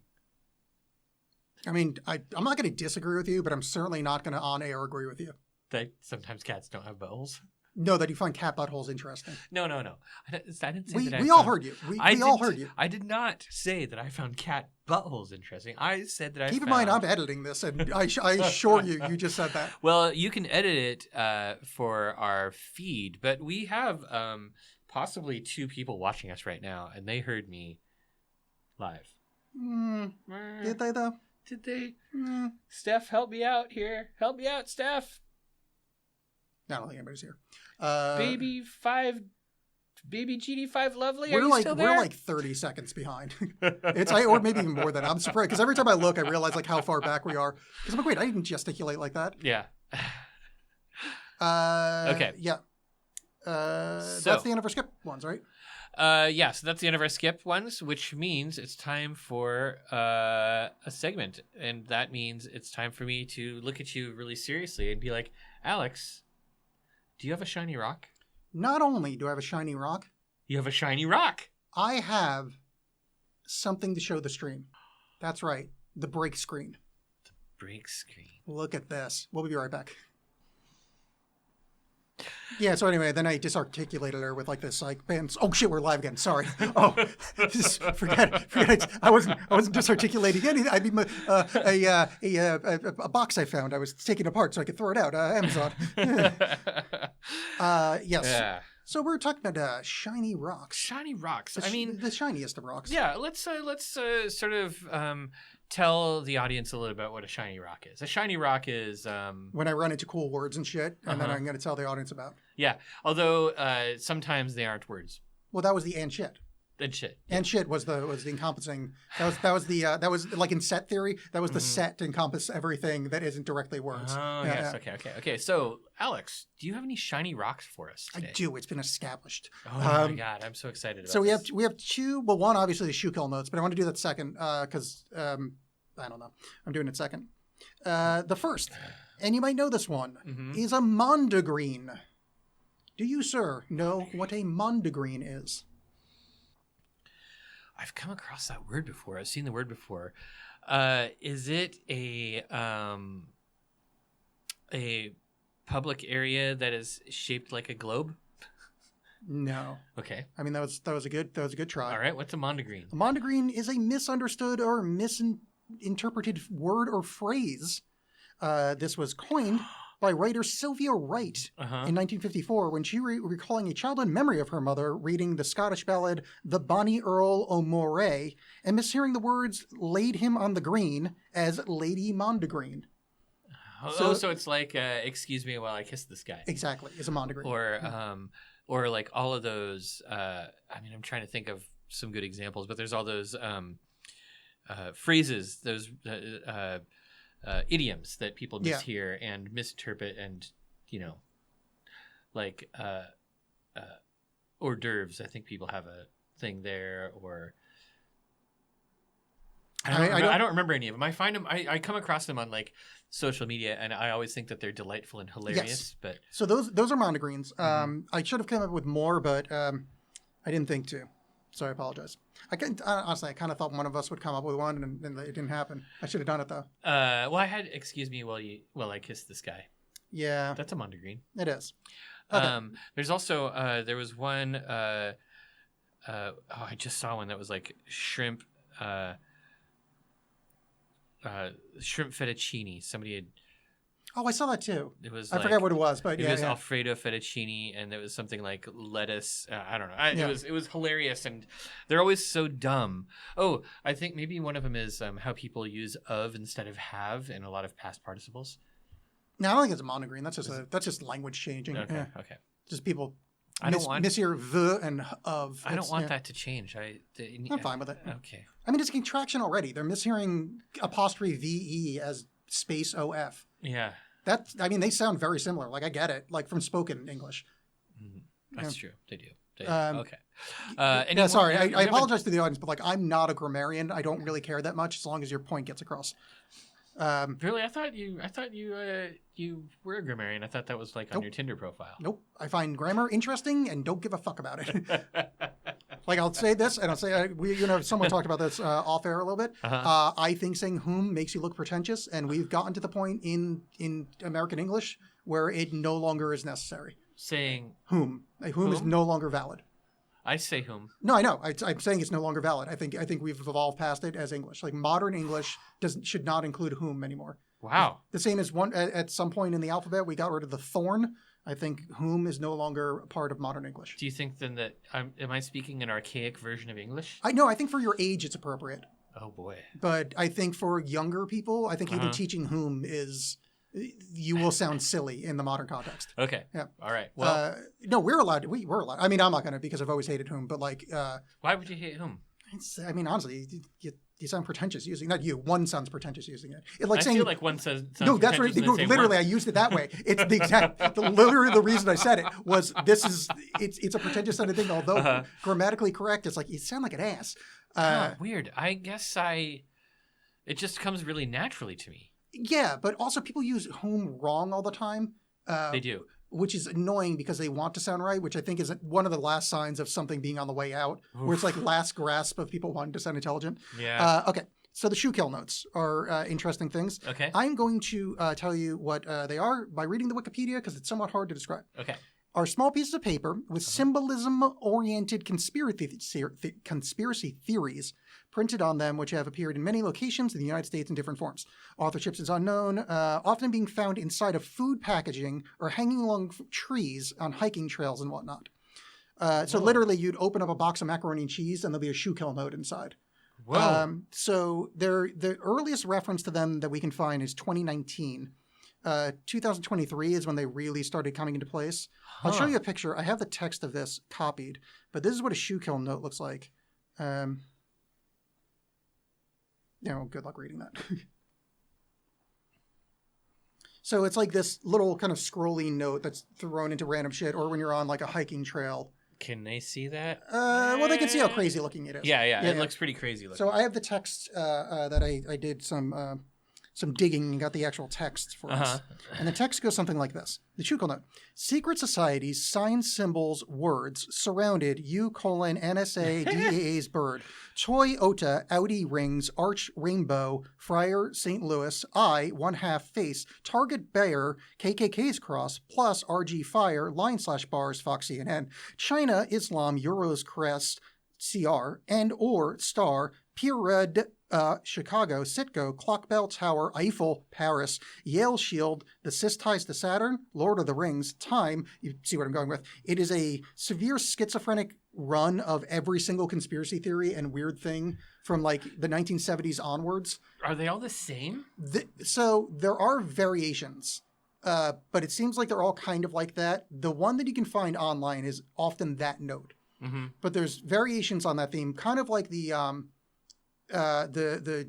I mean, I'm not going to disagree with you, but I'm certainly not going to on air agree with you. That sometimes cats don't have buttholes. No, that you find cat buttholes interesting. No. I didn't say that. We all heard you. We all heard you. I did not say that I found cat buttholes interesting. I said that Keep in mind, I'm editing this, and I assure you, you just said that. Well, you can edit it for our feed, but we have possibly 2 people watching us right now, and they heard me live. Did they, though? Did they? Steph, help me out here. Help me out, Steph. I don't think anybody's here. Baby GD5 Lovely, are you still there? We're like 30 seconds behind. Or maybe even more than that. I'm surprised, because every time I look, I realize like how far back we are. Because I'm like, wait, I didn't gesticulate like that. Yeah. Okay. Yeah. That's the end of our skip ones, right? So that's the end of our skip ones, which means it's time for a segment. And that means it's time for me to look at you really seriously and be like, Alex, do you have a shiny rock? Not only do I have a shiny rock, you have a shiny rock. I have something to show the stream. That's right. The break screen. The break screen. Look at this. We'll be right back. Yeah, so anyway, then I disarticulated her with like this like bands. Oh shit, we're live again. Sorry. Oh, just forget it. I wasn't disarticulating anything. I mean, a box I found. I was taking it apart so I could throw it out. Amazon. Yes. Yeah. So we're talking about shiny rocks. Shiny rocks. I mean, the shiniest of rocks. Yeah. Let's sort of tell the audience a little about what a shiny rock is. A shiny rock is when I run into cool words and shit, and then I'm going to tell the audience about. Yeah. Although sometimes they aren't words. Well, that was the and shit. And shit. Yeah. And shit was the encompassing. That was like in set theory. That was the set to encompass everything that isn't directly words. Oh yes. Yeah. Okay. So Alex, do you have any shiny rocks for us today? I do. It's been established. Oh my god, I'm so excited about so this. we have 2. Well, one obviously the shoe kill notes, but I want to do that second because I don't know. I'm doing it second. The first, and you might know this one, is a mondegreen. Do you, sir, know what a mondegreen is? I've come across that word before. I've seen the word before. Is it a public area that is shaped like a globe? No. Okay. I mean, that was a good try. All right. What's a mondegreen? A mondegreen is a misunderstood or misinterpreted word or phrase. This was coined by writer Sylvia Wright in 1954 when she recalling a childhood memory of her mother reading the Scottish ballad The Bonnie Earl o' Moray and mishearing the words laid him on the green as Lady Mondegreen. So it's like excuse me while I kiss this guy. Exactly. It's a mondegreen. Or like all of those I mean, I'm trying to think of some good examples, but there's all those phrases, those idioms that people mishear and misinterpret, and like hors d'oeuvres. I think people have a thing there, or I don't remember any of them. I find them. I come across them on like social media, and I always think that they're delightful and hilarious. Yes. But so those are mondegreens. I should have come up with more, but I didn't think to. So I apologize. Honestly, I kind of thought one of us would come up with one, and it didn't happen. I should have done it though. Well, I had excuse me while I kissed this guy. Yeah, That's a Mondegreen. it is. Okay. There's also there was one. I just saw one that was like shrimp. Shrimp fettuccine. Somebody had. Oh, I saw that too. It was. I forgot what it was, but it was Alfredo fettuccine, and there was something like lettuce. I don't know. It was hilarious, and they're always so dumb. Oh, I think maybe one of them is how people use of instead of have in a lot of past participles. No, I don't think it's a Mondegreen. That's just language changing. Okay. Yeah. Okay. Just people. I don't want miss your the and of. I don't want that to change. I'm fine with it. Okay. I mean, it's contraction already. They're mishearing apostrophe VE as space OF. Yeah. They sound very similar. Like, I get it. Like, from spoken English. That's true. They do. Okay. Sorry. I apologize to the audience, but, like, I'm not a grammarian. I don't really care that much as long as your point gets across. Really? I thought you were a grammarian. I thought that was like on your Tinder profile. Nope. I find grammar interesting and don't give a fuck about it. Like, I'll say this, and I'll say, someone talked about this off air a little bit. I think saying whom makes you look pretentious, and we've gotten to the point in American English where it no longer is necessary. Saying whom. Whom is no longer valid. I say whom. No, I know. I'm saying it's no longer valid. I think we've evolved past it as English. Like, modern English should not include whom anymore. Wow. The same as at some point in the alphabet, we got rid of the thorn. I think whom is no longer a part of modern English. Do you think then that am I speaking an archaic version of English? I think for your age it's appropriate. Oh boy. But I think for younger people, I think even teaching whom you will sound silly in the modern context. Okay. Yeah. All right. Well, no, we're allowed. We're allowed. I mean, I'm not going to because I've always hated whom. But like, why would you hate whom? I mean, honestly, you sound pretentious using not you. One sounds pretentious using it. It's like I feel like one says no. That's right. Literally, I used it that way. It's the exact. Literally, the reason I said it was it's a pretentious sounding thing. Although grammatically correct, it's like you sound like an ass. Weird. I guess it just comes really naturally to me. Yeah, but also people use whom wrong all the time. They do. Which is annoying because they want to sound right, which I think is one of the last signs of something being on the way out, where it's like last grasp of people wanting to sound intelligent. Yeah. Okay, so the shoe kill notes are interesting things. Okay. I'm going to tell you what they are by reading the Wikipedia because it's somewhat hard to describe. Okay. Are small pieces of paper with symbolism-oriented conspiracy theories printed on them, which have appeared in many locations in the United States in different forms. Authorship is unknown, often being found inside of food packaging or hanging along trees on hiking trails and whatnot. So literally, you'd open up a box of macaroni and cheese, and there'll be a shoe kill note inside. Whoa. So the earliest reference to them that we can find is 2019. 2023 is when they really started coming into place. I'll show you a picture. I have the text of this copied, but this is what a shoe kill note looks like. Good luck reading that. So it's like this little kind of scrolly note that's thrown into random shit, or when you're on like a hiking trail. Can they see that? Well, they can see how crazy looking it is. Yeah. It looks pretty crazy looking. So I have the text that I did some digging and got the actual text for us. And the text goes something like this. The shoe kill note. Secret societies, signs, symbols, words surrounded U:NSA DAA's bird. Toyota, Audi rings, Arch Rainbow, Friar St. Louis, I, 1/2 face, Target Bear, KKK's cross, plus RG Fire, line/bars, Fox CNN, China, Islam, Euros crest, CR, and or star, Pyramid, Chicago, Citgo, Clock Bell Tower, Eiffel, Paris, Yale Shield, the Cis ties to Saturn, Lord of the Rings, Time. You see what I'm going with. It is a severe schizophrenic run of every single conspiracy theory and weird thing from like the 1970s onwards. Are they all the same? So there are variations, but it seems like they're all kind of like that. The one that you can find online is often that note. Mm-hmm. But there's variations on that theme, kind of like the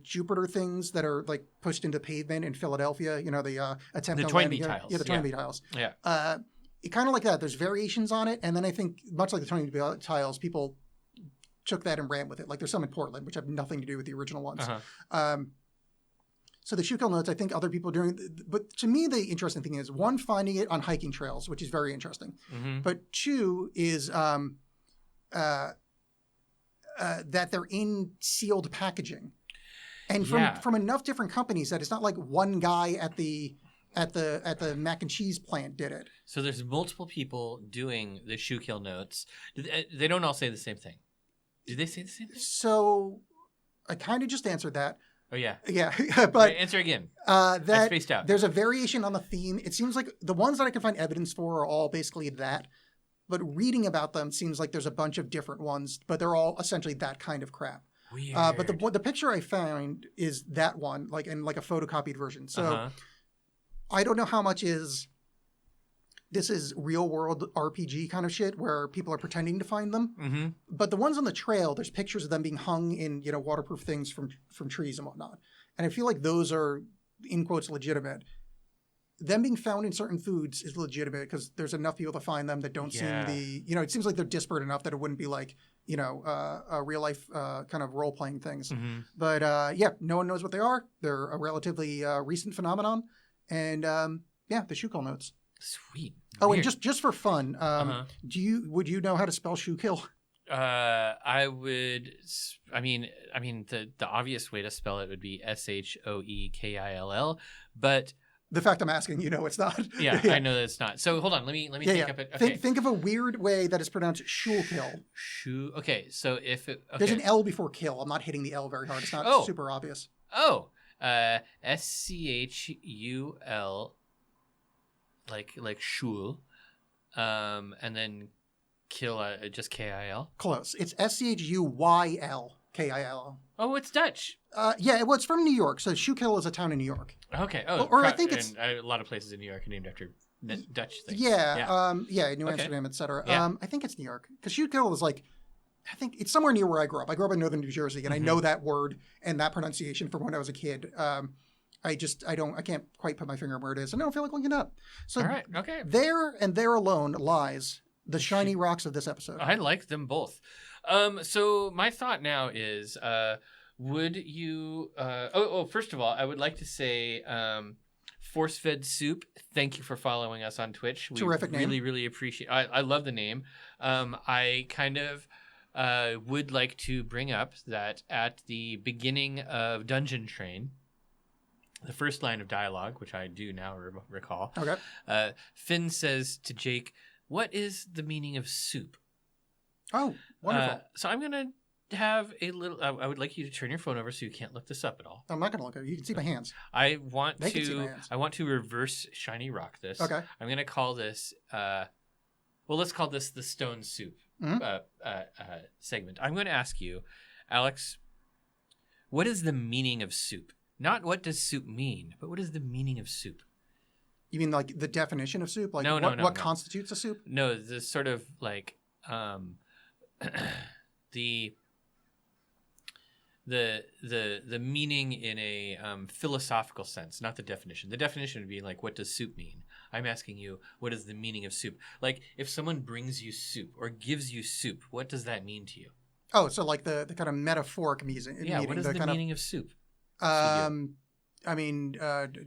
Jupiter things that are like pushed into pavement in Philadelphia. The attempt the on Toynbee landing. tiles. Yeah, the Toynbee tiles. Yeah. Kind of like that. There's variations on it, and then I think much like the Toynbee tiles, people took that and ran with it. Like there's some in Portland, which have nothing to do with the original ones. So the shoe kill notes, I think other people are doing. But to me, the interesting thing is one, finding it on hiking trails, which is very interesting. Mm-hmm. But two is that they're in sealed packaging, and Yeah. from enough different companies that it's not like one guy at the mac and cheese plant did it. So there's multiple people doing the shoe kill notes. They don't all say the same thing. Do they say the same thing? So I kind of just answered that. Oh yeah. Yeah, but Right, answer again. I that spaced out. there's a variation on the theme. It seems like the ones that I can find evidence for are all basically that. But reading about them seems like there's a bunch of different ones, but they're all essentially that kind of crap. Weird. But the picture I found is that one, like in like a photocopied version. So I don't know how much this is real world RPG kind of shit where people are pretending to find them. Mm-hmm. But the ones on the trail, there's pictures of them being hung in waterproof things from trees and whatnot. And I feel like those are in quotes legitimate. Them being found in certain foods is legitimate because there's enough people to find them that don't seem it seems like they're disparate enough that it wouldn't be like, a real life kind of role playing things. Mm-hmm. But no one knows what they are. They're a relatively recent phenomenon. And the shoe kill notes. Sweet. Oh, Weird. and just for fun, would you know how to spell shoe kill? I would. I mean, the obvious way to spell it would be SHOEKILL, but The fact I'm asking, it's not. yeah, I know that it's not. So hold on, let me think up it. Okay. Think of a weird way that is pronounced shoe kill. Okay, so if it, okay. There's an L before kill. I'm not hitting the L very hard. It's not super obvious. Oh, SCHUL, like shul, and then kill just KIL. Close. It's SCHUYLKIL. Oh, it's Dutch. It's from New York. So Schuylkill is a town in New York. Okay. Oh, or I think it's a lot of places in New York are named after Dutch things. New Amsterdam, etc. Yeah. I think it's New York because Schuylkill is like, I think it's somewhere near where I grew up. I grew up in northern New Jersey, and I know that word and that pronunciation from when I was a kid. I can't quite put my finger on where it is, and I don't feel like looking it up. So all right, okay. There and there alone lies the shiny rocks of this episode. I like them both. So my thought now is, would you? First of all, I would like to say, Force-Fed Soup. Thank you for following us on Twitch. We Terrific name. Really, really appreciate. I love the name. I kind of would like to bring up that at the beginning of Dungeon Train, the first line of dialogue, which I do now recall. Okay. Finn says to Jake, "What is the meaning of soup?" Oh, wonderful. So I'm gonna have a little. I would like you to turn your phone over so you can't look this up at all. I'm not going to look at it. You can see my hands. I want They can see my hands. I want to reverse shiny rock this. Okay. I'm gonna call this. Let's call this the Stone Soup segment. I'm going to ask you, Alex, what is the meaning of soup? Not what does soup mean, but what is the meaning of soup? You mean like the definition of soup? Like No, what constitutes a soup? No, the sort of like the meaning in a philosophical sense, not the definition. The definition would be like, what does soup mean? I'm asking you, what is the meaning of soup? Like, if someone brings you soup or gives you soup, what does that mean to you? Oh, so like the kind of metaphoric meaning. Yeah, what is the meaning of soup? I mean,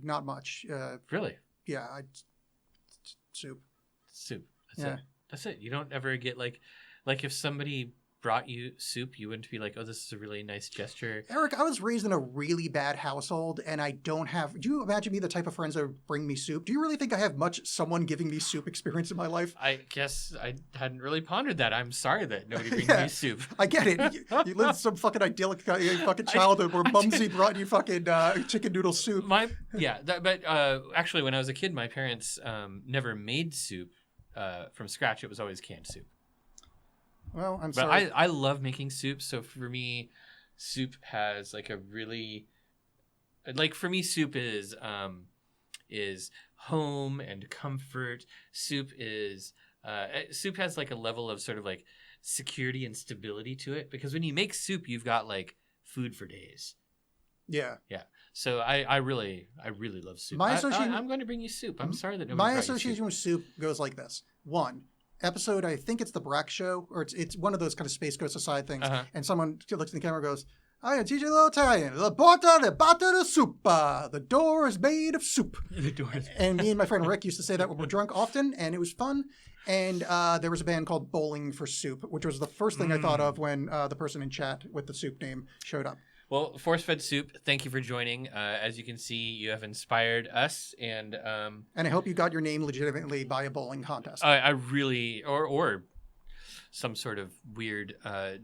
not much. Really? Yeah, soup. Soup. That's it. You don't ever get like if somebody brought you soup, you wouldn't be like, oh, this is a really nice gesture. Erik, I was raised in a really bad household, and I don't have... Do you imagine me the type of friends that bring me soup? Do you really think I have much someone giving me soup experience in my life? I guess I hadn't really pondered that. I'm sorry that nobody brings me soup. I get it. You lived some fucking idyllic fucking childhood where Mumsy brought you fucking chicken noodle soup. But actually, when I was a kid, my parents never made soup from scratch. It was always canned soup. Well, I'm sorry. But I love making soup. So for me, soup has like a really, like for me, soup is home and comfort. Soup has like a level of sort of like security and stability to it, because when you make soup, you've got like food for days. Yeah. Yeah. So I really love soup. I'm going to bring you soup. I'm sorry that nobody my brought association with soup goes like this. One episode, I think it's the Brack Show, or it's one of those kind of Space Ghost Aside things, and someone looks in the camera and goes, I teach you a little Italian. La porta de bata de soupa. The door is made of soup. The door is... And me and my friend Rick used to say that when we're drunk often, and it was fun. And there was a band called Bowling for Soup, which was the first thing I thought of when the person in chat with the soup name showed up. Well, Force-Fed Soup, thank you for joining. As you can see, you have inspired us, and I hope you got your name legitimately by a bowling contest. I really, or some sort of weird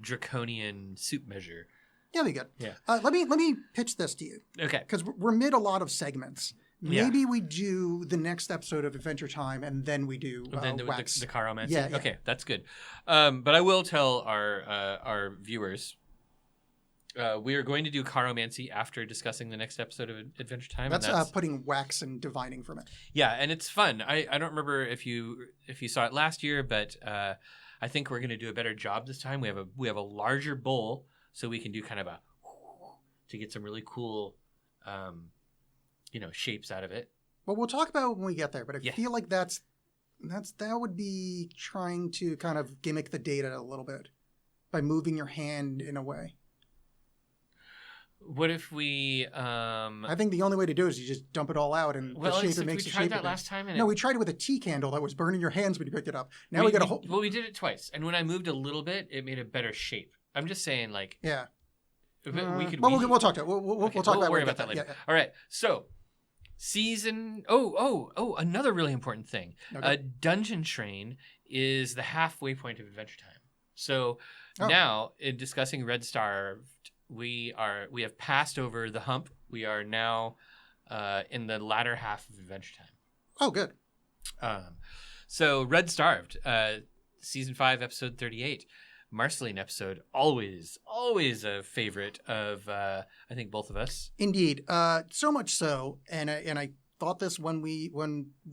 draconian soup measure. Yeah, be good. Yeah. Let me pitch this to you. Okay. Because we're mid a lot of segments. Maybe we do the next episode of Adventure Time, and then we do Wax. The Caromancy. Yeah. Okay, that's good. But I will tell our viewers, we are going to do Caromancy after discussing the next episode of Adventure Time. That's putting wax and divining from it. Yeah, and it's fun. I don't remember if you saw it last year, but I think we're going to do a better job this time. We have a larger bowl, so we can do kind of to get some really cool. Shapes out of it. Well, we'll talk about it when we get there, but I feel like that would be trying to kind of gimmick the data a little bit by moving your hand in a way. What if we? I think the only way to do it is you just dump it all out and the shape it makes. We tried that last time. No, we tried it with a tea candle that was burning your hands when you picked it up. Now we got a whole. Well, we did it twice, and when I moved a little bit, it made a better shape. I'm just saying, like. Yeah. We could. We'll talk to it. We'll talk about. Worry about that later. Yeah. All right. So. Season another really important thing. Okay. Dungeon Train is the halfway point of Adventure Time. So now in discussing Red Starved, we have passed over the hump. We are now in the latter half of Adventure Time. Oh, good. So Red Starved, season 5, episode 38. Marceline episode, always a favorite of I think both of us. Indeed, so much so, and I thought this when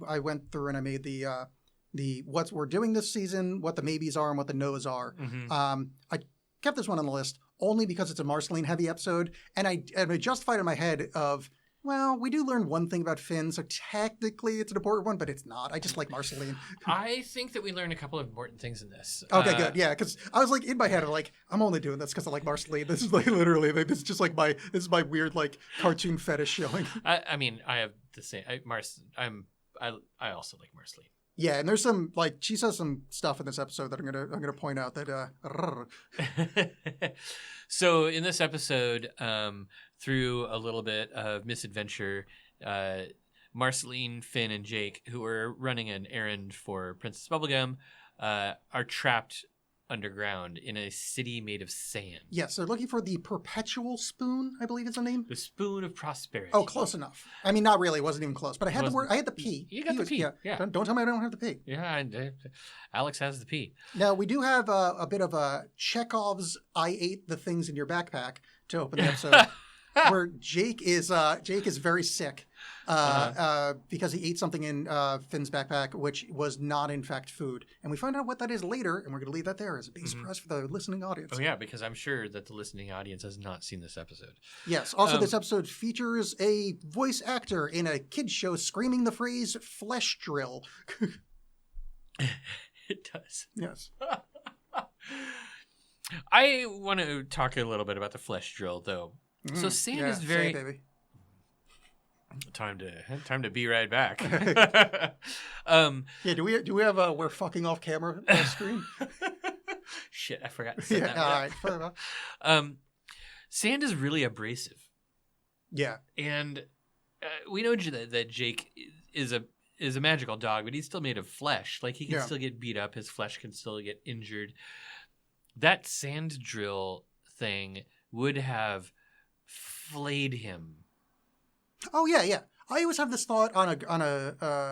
I went through and I made the what we're doing this season, what the maybes are and what the no's are. Mm-hmm. I kept this one on the list only because it's a Marceline heavy episode, and I justified in my head of. Well, we do learn one thing about Finn, so technically it's an important one, but it's not. I just like Marceline. I think that we learn a couple of important things in this. Okay, good. Yeah, because I was like, in my head, I'm only doing this because I like Marceline. This is like literally, this is just like this is my weird like cartoon fetish showing. I mean, I have the same. I also like Marceline. Yeah, and there's some she says some stuff in this episode that I'm gonna point out that. So in this episode, through a little bit of misadventure, Marceline, Finn, and Jake, who are running an errand for Princess Bubblegum, are trapped underground in a city made of sand. Yes, they're looking for the Perpetual Spoon, I believe is the name. The Spoon of Prosperity. Oh, close enough. I mean, not really. It wasn't even close. But I had the word. I had the P. You got the P. Yeah. Don't tell me I don't have the P. Yeah, Alex has the P. Now, we do have a bit of a Chekhov's I ate the things in your backpack to open the episode. Where Jake is very sick because he ate something in Finn's backpack, which was not in fact food, and we find out what that is later, and we're going to leave that there as a big surprise for the listening audience. Oh yeah, because I'm sure that the listening audience has not seen this episode. Yes. Also, this episode features a voice actor in a kids show screaming the phrase "flesh drill." It does. Yes. I want to talk a little bit about the flesh drill, though. So Sand is very baby. Time to be right back. Yeah, do we have a we're fucking off camera screen? Shit, I forgot to set that all right. Sand is really abrasive. Yeah, and we know that Jake is a magical dog, but he's still made of flesh. Like he can still get beat up. His flesh can still get injured. That sand drill thing would have flayed him. Oh yeah. I always have this thought on a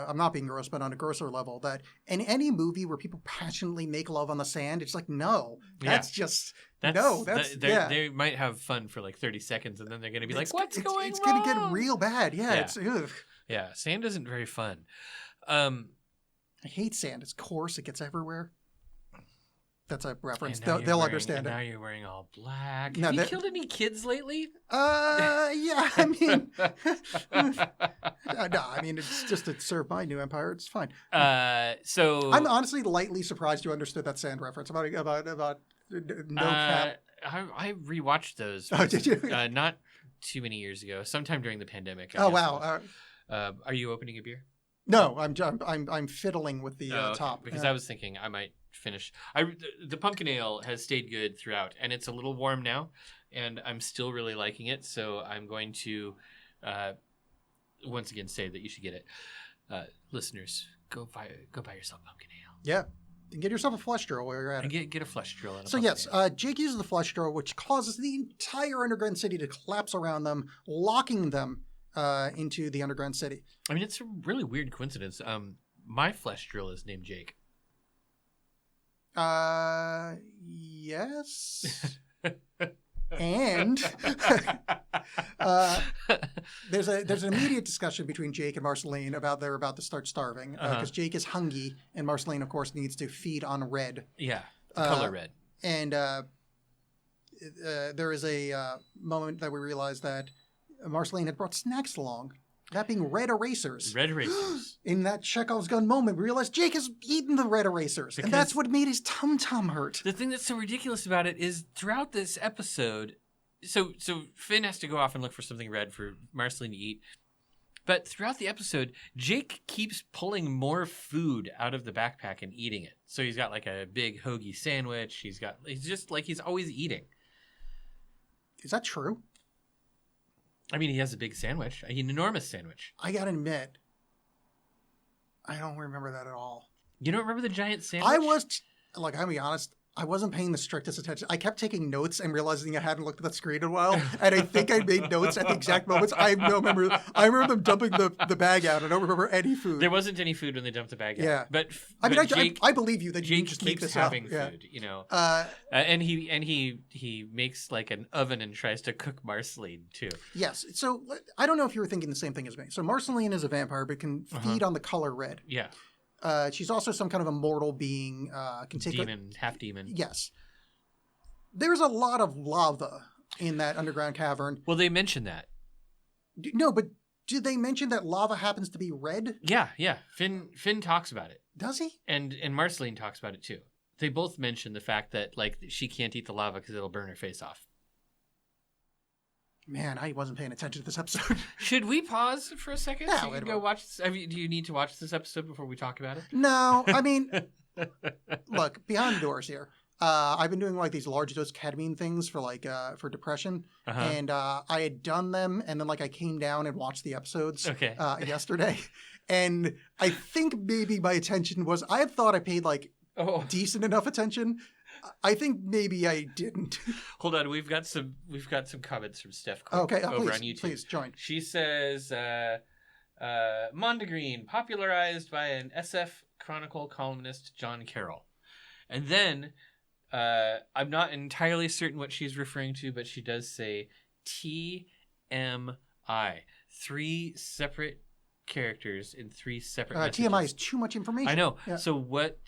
I'm not being gross, but on a grosser level that in any movie where people passionately make love on the sand, it's like they might have fun for like 30 seconds and then they're gonna be like, what's going on? It's gonna get real bad. Yeah, sand isn't very fun. I hate sand. It's coarse. It gets everywhere. That's a reference. They'll understand it. Now you're wearing all black. Have you killed any kids lately? Yeah. I mean, no. I mean, it's just to serve my new empire. It's fine. So I'm honestly lightly surprised you understood that sand reference about no cap. I rewatched those. Oh, did you? Not too many years ago, sometime during the pandemic. Oh wow! Are you opening a beer? No, I'm fiddling with the Okay. top Because I was thinking I might finish. The pumpkin ale has stayed good throughout, and it's a little warm now, and I'm still really liking it. So I'm going to once again say that you should get it, listeners. Go buy yourself pumpkin ale. Yeah. Get yourself a flesh drill while you're at And it. get a flesh drill. And a So pumpkin yes, ale. Jake uses the flesh drill, which causes the entire underground city to collapse around them, locking them into the underground city. I mean, it's a really weird coincidence. My flesh drill is named Jake. Yes. And there's an immediate discussion between Jake and Marceline about they're about to start starving because Jake is hungry and Marceline, of course, needs to feed on red. Yeah, the color red. And there is a moment that we realize that Marceline had brought snacks along. That being red erasers. Red erasers. In that Chekhov's gun moment, we realized Jake has eaten the red erasers. Because and that's what made his tum-tum hurt. The thing that's so ridiculous about it is throughout this episode, so Finn has to go off and look for something red for Marceline to eat. But throughout the episode, Jake keeps pulling more food out of the backpack and eating it. So he's got like a big hoagie sandwich. He's just like he's always eating. Is that true? I mean, he has a big sandwich, an enormous sandwich. I gotta admit, I don't remember that at all. You don't remember the giant sandwich? I was, like, I'll be honest, I wasn't paying the strictest attention. I kept taking notes and realizing I hadn't looked at the screen in a while. And I think I made notes at the exact moments. I remember them dumping the bag out. I don't remember any food. There wasn't any food when they dumped the bag out. Yeah. But Jake, I believe you that you Jake just make keeps this having up. food, Yeah. you know. And he makes like an oven and tries to cook Marceline too. Yes. So I don't know if you were thinking the same thing as me. So Marceline is a vampire but can feed on the color red. Yeah. She's also some kind of immortal being. Can take demon, half demon. Yes. There's a lot of lava in that underground cavern. Well, they mention that. No, but did they mention that lava happens to be red? Yeah. Finn talks about it. Does he? And Marceline talks about it too. They both mention the fact that like she can't eat the lava because it'll burn her face off. Man, I wasn't paying attention to this episode. Should we pause for a second? Yeah, so you can go watch this? I mean, do you need to watch this episode before we talk about it? No, I mean, look, behind doors here. I've been doing like these large dose ketamine things for like for depression, and I had done them, and then like I came down and watched the episodes yesterday, and I think maybe my attention was I had thought I paid like decent enough attention. I think maybe I didn't. Hold on, we've got some comments from Steph over on YouTube. Please join. She says, Mondegreen, popularized by an SF Chronicle columnist John Carroll. And then, I'm not entirely certain what she's referring to, but she does say TMI. 3 separate characters in 3 separate messages. TMI is too much information. I know. Yeah. So what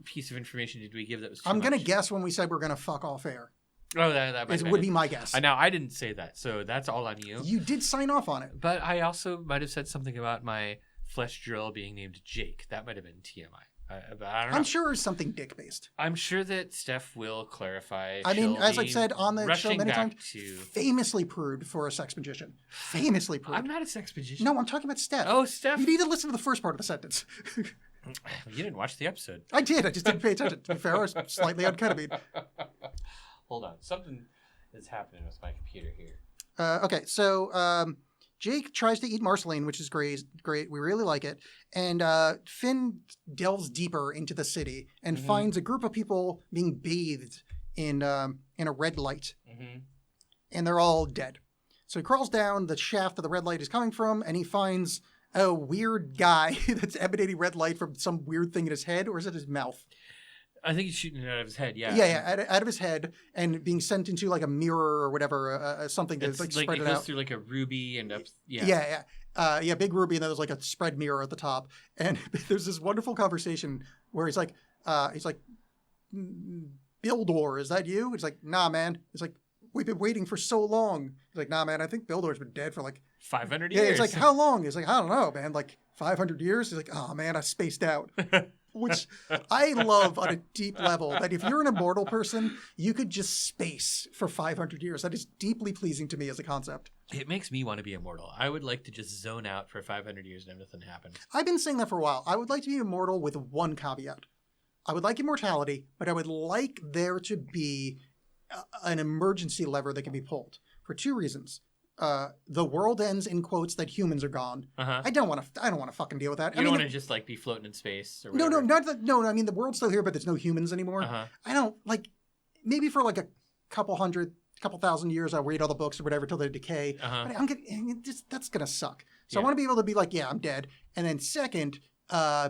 piece of information did we give that was too I'm much? going to guess when we said we're going to fuck off air. Oh, that would be my guess. Now, I didn't say that, so that's all on you. You did sign off on it. But I also might have said something about my flesh drill being named Jake. That might have been TMI. But I don't know. I'm sure it's something dick-based. I'm sure that Steph will clarify. I mean, as I've said on the show many times, to... famously prude for a sex magician. Famously prude. I'm not a sex magician. No, I'm talking about Steph. Oh, Steph. You need to listen to the first part of the sentence. You didn't watch the episode. I did. I just didn't pay attention. To be fair, I was slightly on ketamine. Hold on. Something is happening with my computer here. Okay, so Jake tries to eat Marceline, which is great. We really like it. And Finn delves deeper into the city and finds a group of people being bathed in a red light. And they're all dead. So he crawls down the shaft that the red light is coming from, and he finds a weird guy that's emanating red light from some weird thing in his head, or is it his mouth? I think he's shooting it out of his head, yeah. Yeah, out of his head, and being sent into like a mirror or whatever, something to like spread it out. It goes through like a ruby and up. Yeah. Big ruby, and then there's like a spread mirror at the top. And there's this wonderful conversation where he's like, Bildor, is that you? He's like, nah, man. He's like, we've been waiting for so long. He's like, nah, man, I think Bildor's been dead for like 500 years. Yeah, it's like, how long? He's like, I don't know, man, like 500 years? He's like, oh, man, I spaced out. which I love on a deep level, that if you're an immortal person, you could just space for 500 years. That is deeply pleasing to me as a concept. It makes me want to be immortal. I would like to just zone out for 500 years and nothing happens. I've been saying that for a while. I would like to be immortal with one caveat. I would like immortality, but I would like there to be an emergency lever that can be pulled for two reasons. The world ends in quotes that humans are gone. Uh-huh. I don't want to fucking deal with that. You don't want to just like be floating in space or no, whatever. no. I mean, the world's still here, but there's no humans anymore. Uh-huh. I don't like. Maybe for like a couple thousand years, I'll read all the books or whatever till they decay. Uh-huh. But that's gonna suck. So Yeah. I want to be able to be like, yeah, I'm dead. And then second,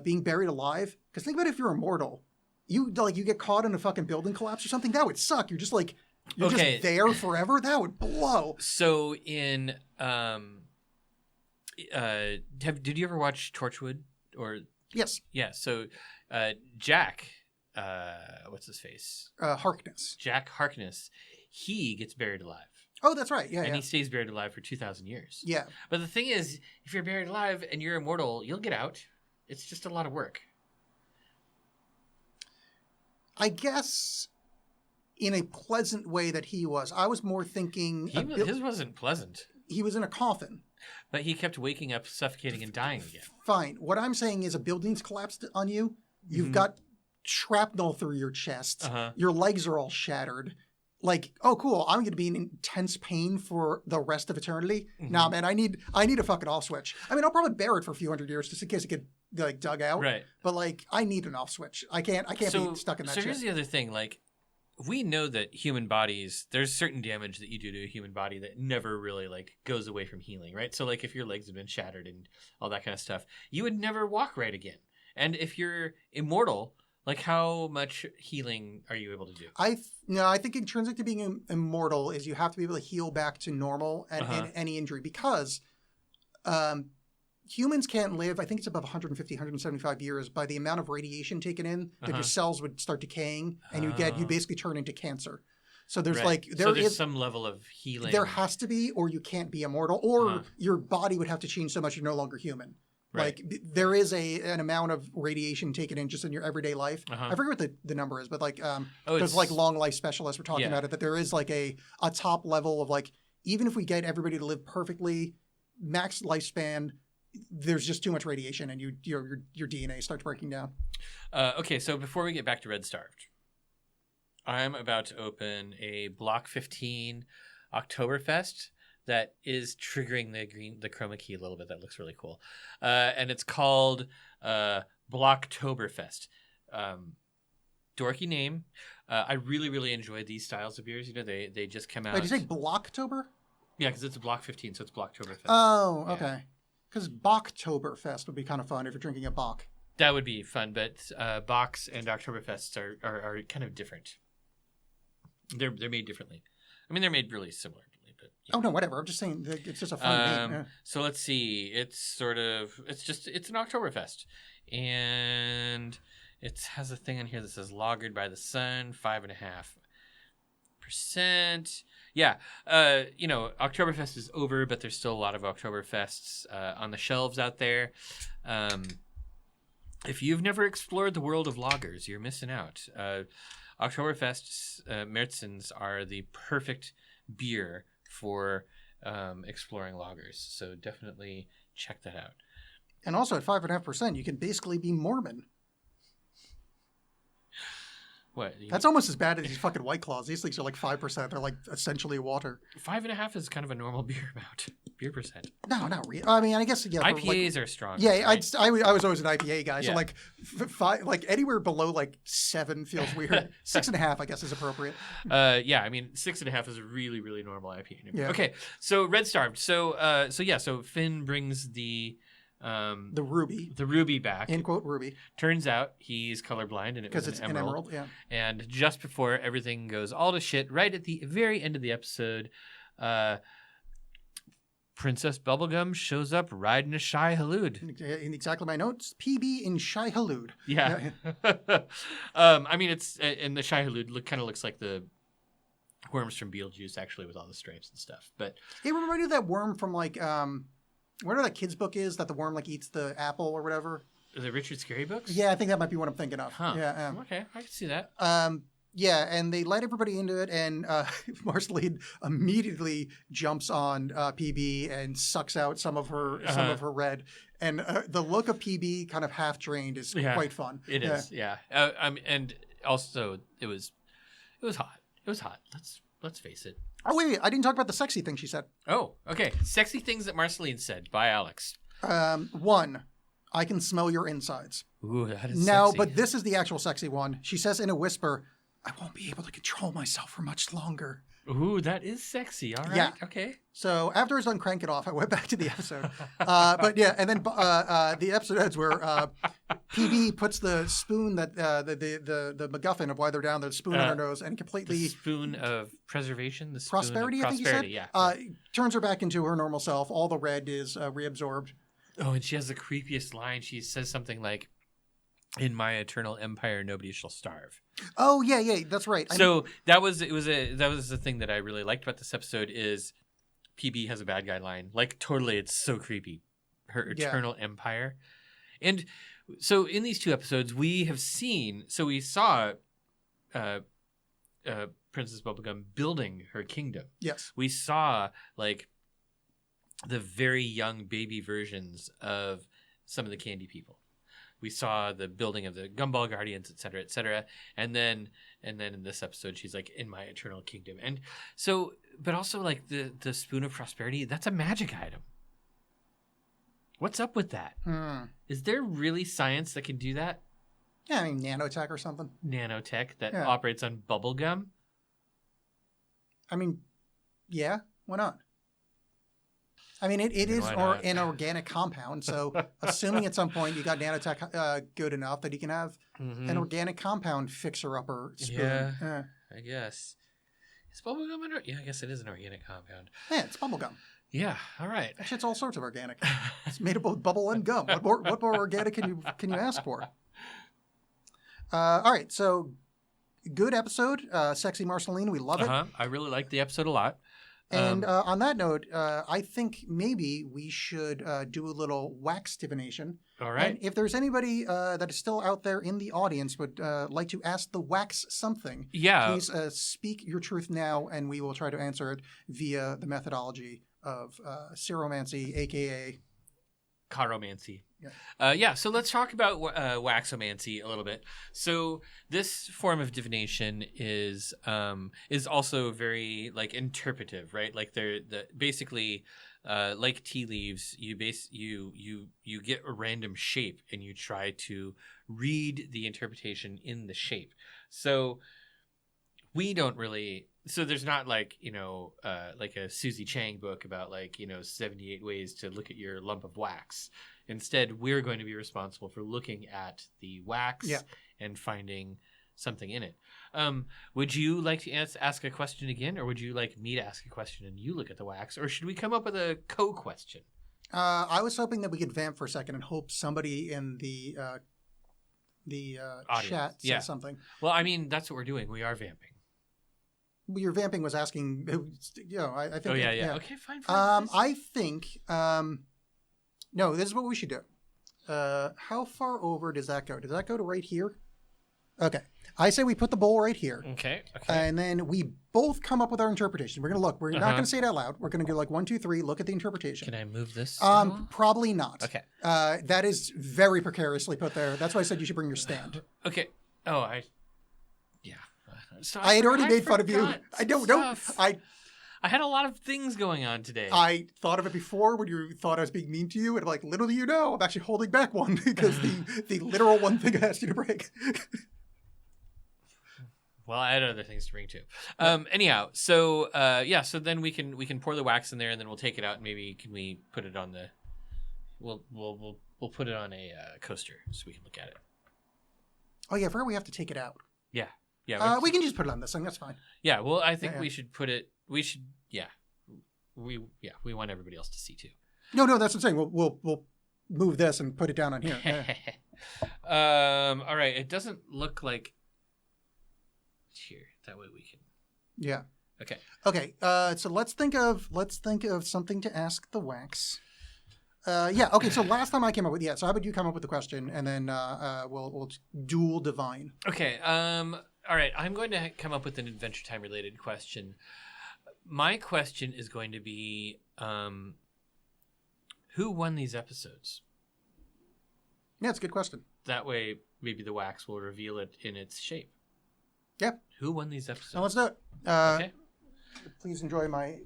being buried alive. Because think about if you're immortal, you get caught in a fucking building collapse or something. That would suck. You're just like. You're just there forever? That would blow. So in did you ever watch Torchwood or Yes. Yeah, so Jack what's his face? Harkness. Jack Harkness, he gets buried alive. Oh, that's right. Yeah, and he stays buried alive for 2,000 years. Yeah. But the thing is, if you're buried alive and you're immortal, you'll get out. It's just a lot of work. I guess in a pleasant way that he was. I was more thinking... His wasn't pleasant. He was in a coffin. But he kept waking up, suffocating, and dying again. Fine. What I'm saying is a building's collapsed on you. You've got shrapnel through your chest. Uh-huh. Your legs are all shattered. Like, oh, cool. I'm going to be in intense pain for the rest of eternity. Nah, man, I need a fucking off switch. I mean, I'll probably bear it for a few hundred years just in case it get like dug out. Right. But like, I need an off switch. I can't be stuck in that shit. So here's the other thing. Like, we know that human bodies, there's certain damage that you do to a human body that never really like goes away from healing, right? So like if your legs have been shattered and all that kind of stuff, you would never walk right again. And if you're immortal, like how much healing are you able to do? I think intrinsic to being immortal is you have to be able to heal back to normal and any injury because humans can't live, I think it's above 150, 175 years by the amount of radiation taken in that your cells would start decaying and you basically turn into cancer. So there's there's some level of healing. There has to be, or you can't be immortal, or your body would have to change so much you're no longer human. Right. Like there is an amount of radiation taken in just in your everyday life. I forget what the number is, but like there's like long life specialists were talking about it, that there is like a top level of like, even if we get everybody to live perfectly, max lifespan, there's just too much radiation and your DNA starts breaking down. Okay, so before we get back to Red Starved, I'm about to open a Block 15 Oktoberfest that is triggering the chroma key a little bit. That looks really cool. And it's called Blocktoberfest. Dorky name. I really, really enjoy these styles of beers. You know, they just come out. Wait, did you say Blocktober? Yeah, because it's a Block 15, so it's Blocktoberfest. Oh, okay. Because Bocktoberfest would be kind of fun if you're drinking a Bock. That would be fun, but Bocks and Oktoberfests are kind of different. They're made differently. I mean, they're made really similarly, but yeah. Oh no, whatever. I'm just saying it's just a fun name. Yeah. So let's see. It's an Oktoberfest, and it has a thing on here that says lagered by the sun, 5.5%. Yeah, Oktoberfest is over, but there's still a lot of Oktoberfests on the shelves out there. If you've never explored the world of lagers, you're missing out. Oktoberfests, Märzens are the perfect beer for exploring lagers. So definitely check that out. And also at 5.5%, you can basically be Mormon. What? That's almost as bad as these fucking White Claws. These things are like 5%. They're like essentially water. 5.5 is kind of a normal beer amount. Beer percent. No, not really. I mean, I guess IPAs are strong. Yeah, right? I was always an IPA guy. So like anywhere below like 7 feels weird. 6.5, I guess, is appropriate. Yeah, I mean 6.5 is a really, really normal IPA. Yeah. Okay, so Red Starved. So Finn brings the ruby back. In quote ruby. Turns out he's colorblind and because it's an emerald. Yeah. And just before everything goes all to shit, right at the very end of the episode, Princess Bubblegum shows up riding a Shai Halud. In exactly my notes, PB in Shai Halud. Yeah. I mean, it's and the Shai Halud kind of looks like the worms from Beetlejuice, actually, with all the stripes and stuff. But it reminded me of that worm from like whatever that kid's book is that the worm like eats the apple or whatever. The Richard Scarry books? Yeah, I think that might be what I'm thinking of. Huh. Yeah. Okay, I can see that. Yeah, and they let everybody into it, and Marceline immediately jumps on PB and sucks out some of her red. And the look of PB, kind of half drained, is quite fun. It is, yeah. And also it was hot. It was hot. Let's face it. Oh wait, I didn't talk about the sexy thing she said. Oh, okay. Sexy things that Marceline said by Alexx. One, I can smell your insides. Ooh, that is now, sexy. but this is the actual sexy one. She says in a whisper, I won't be able to control myself for much longer. Ooh, that is sexy. All right. Yeah. Okay. So after I was done cranking it off, I went back to the episode. But yeah, and then the episode ends where PB puts the spoon that the MacGuffin of why they're down there, the spoon on her nose, and completely the spoon of preservation, the spoon prosperity. of I think prosperity, you said. yeah. Turns her back into her normal self. All the red is reabsorbed. Oh, and she has the creepiest line. She says something like, "In my eternal empire, nobody shall starve." Oh yeah, that's right. So that was the thing that I really liked about this episode is PB has a bad guy line. Like totally, it's so creepy. Her eternal empire, and so in these two episodes we saw Princess Bubblegum building her kingdom. Yes, we saw like the very young baby versions of some of the candy people. We saw the building of the Gumball Guardians, et cetera, and then in this episode, she's like, "In my eternal kingdom." And so, but also like the spoon of prosperity, that's a magic item. What's up with that? Is there really science that can do that? Yeah, I mean nanotech or something. Nanotech that operates on bubble gum. I mean, yeah, why not? I mean, it is an organic compound, so assuming at some point you got nanotech good enough that you can have an organic compound fixer-upper spoon. Yeah, I guess. Is bubblegum I guess it is an organic compound. Yeah, it's bubblegum. Yeah, all right. That shit's all sorts of organic. It's made of both bubble and gum. What more organic can you ask for? All right, so good episode. Sexy Marceline, we love it. I really liked the episode a lot. And on that note, I think maybe we should do a little wax divination. All right. And if there's anybody that is still out there in the audience would like to ask the wax something, please speak your truth now, and we will try to answer it via the methodology of Seromancy, a.k.a. Chiromancy. Yeah. So let's talk about waxomancy a little bit. So this form of divination is also very like interpretive, right? Like basically like tea leaves, you get a random shape and you try to read the interpretation in the shape. So we don't really. So there's not like like a Susie Chang book about 78 ways to look at your lump of wax. Instead, we're going to be responsible for looking at the wax and finding something in it. Would you like to ask a question again, or would you like me to ask a question and you look at the wax, or should we come up with a co-question? I was hoping that we could vamp for a second and hope somebody in the chat says something. Well, I mean, that's what we're doing. We are vamping. Your vamping was asking, I think. Oh, yeah. Okay, fine. I think, no, this is what we should do. How far over does that go? Does that go to right here? Okay. I say we put the bowl right here. Okay. And then we both come up with our interpretation. We're going to look. We're not going to say it out loud. We're going to go like 1, 2, 3, look at the interpretation. Can I move this? Probably not. Okay. That is very precariously put there. That's why I said you should bring your stand. Okay. Oh, yeah. So I had already made fun of you. I don't know. I had a lot of things going on today. I thought of it before when you thought I was being mean to you, and like, little do you know, I'm actually holding back one because the literal one thing I asked you to break. Well, I had other things to bring too. Anyhow, so so then we can pour the wax in there, and then we'll take it out, and maybe can we put it on the we'll put it on a coaster so we can look at it. Oh yeah, I forgot we have to take it out. Yeah. We can just put it on this thing. That's fine. Yeah. Well, I think we should put it. We should. Yeah. We want everybody else to see too. No, that's what I'm saying. We'll move this and put it down on here. All right. It doesn't look like here. That way we can. Yeah. Okay. So let's think of something to ask the wax. Yeah. Okay. So last time I came up with So how about you come up with the question, and then we'll dual divine. Okay. All right. I'm going to come up with an Adventure Time related question. My question is going to be, who won these episodes? Yeah, it's a good question. That way, maybe the wax will reveal it in its shape. Yep. Who won these episodes? Now let's do it. Okay. Please enjoy my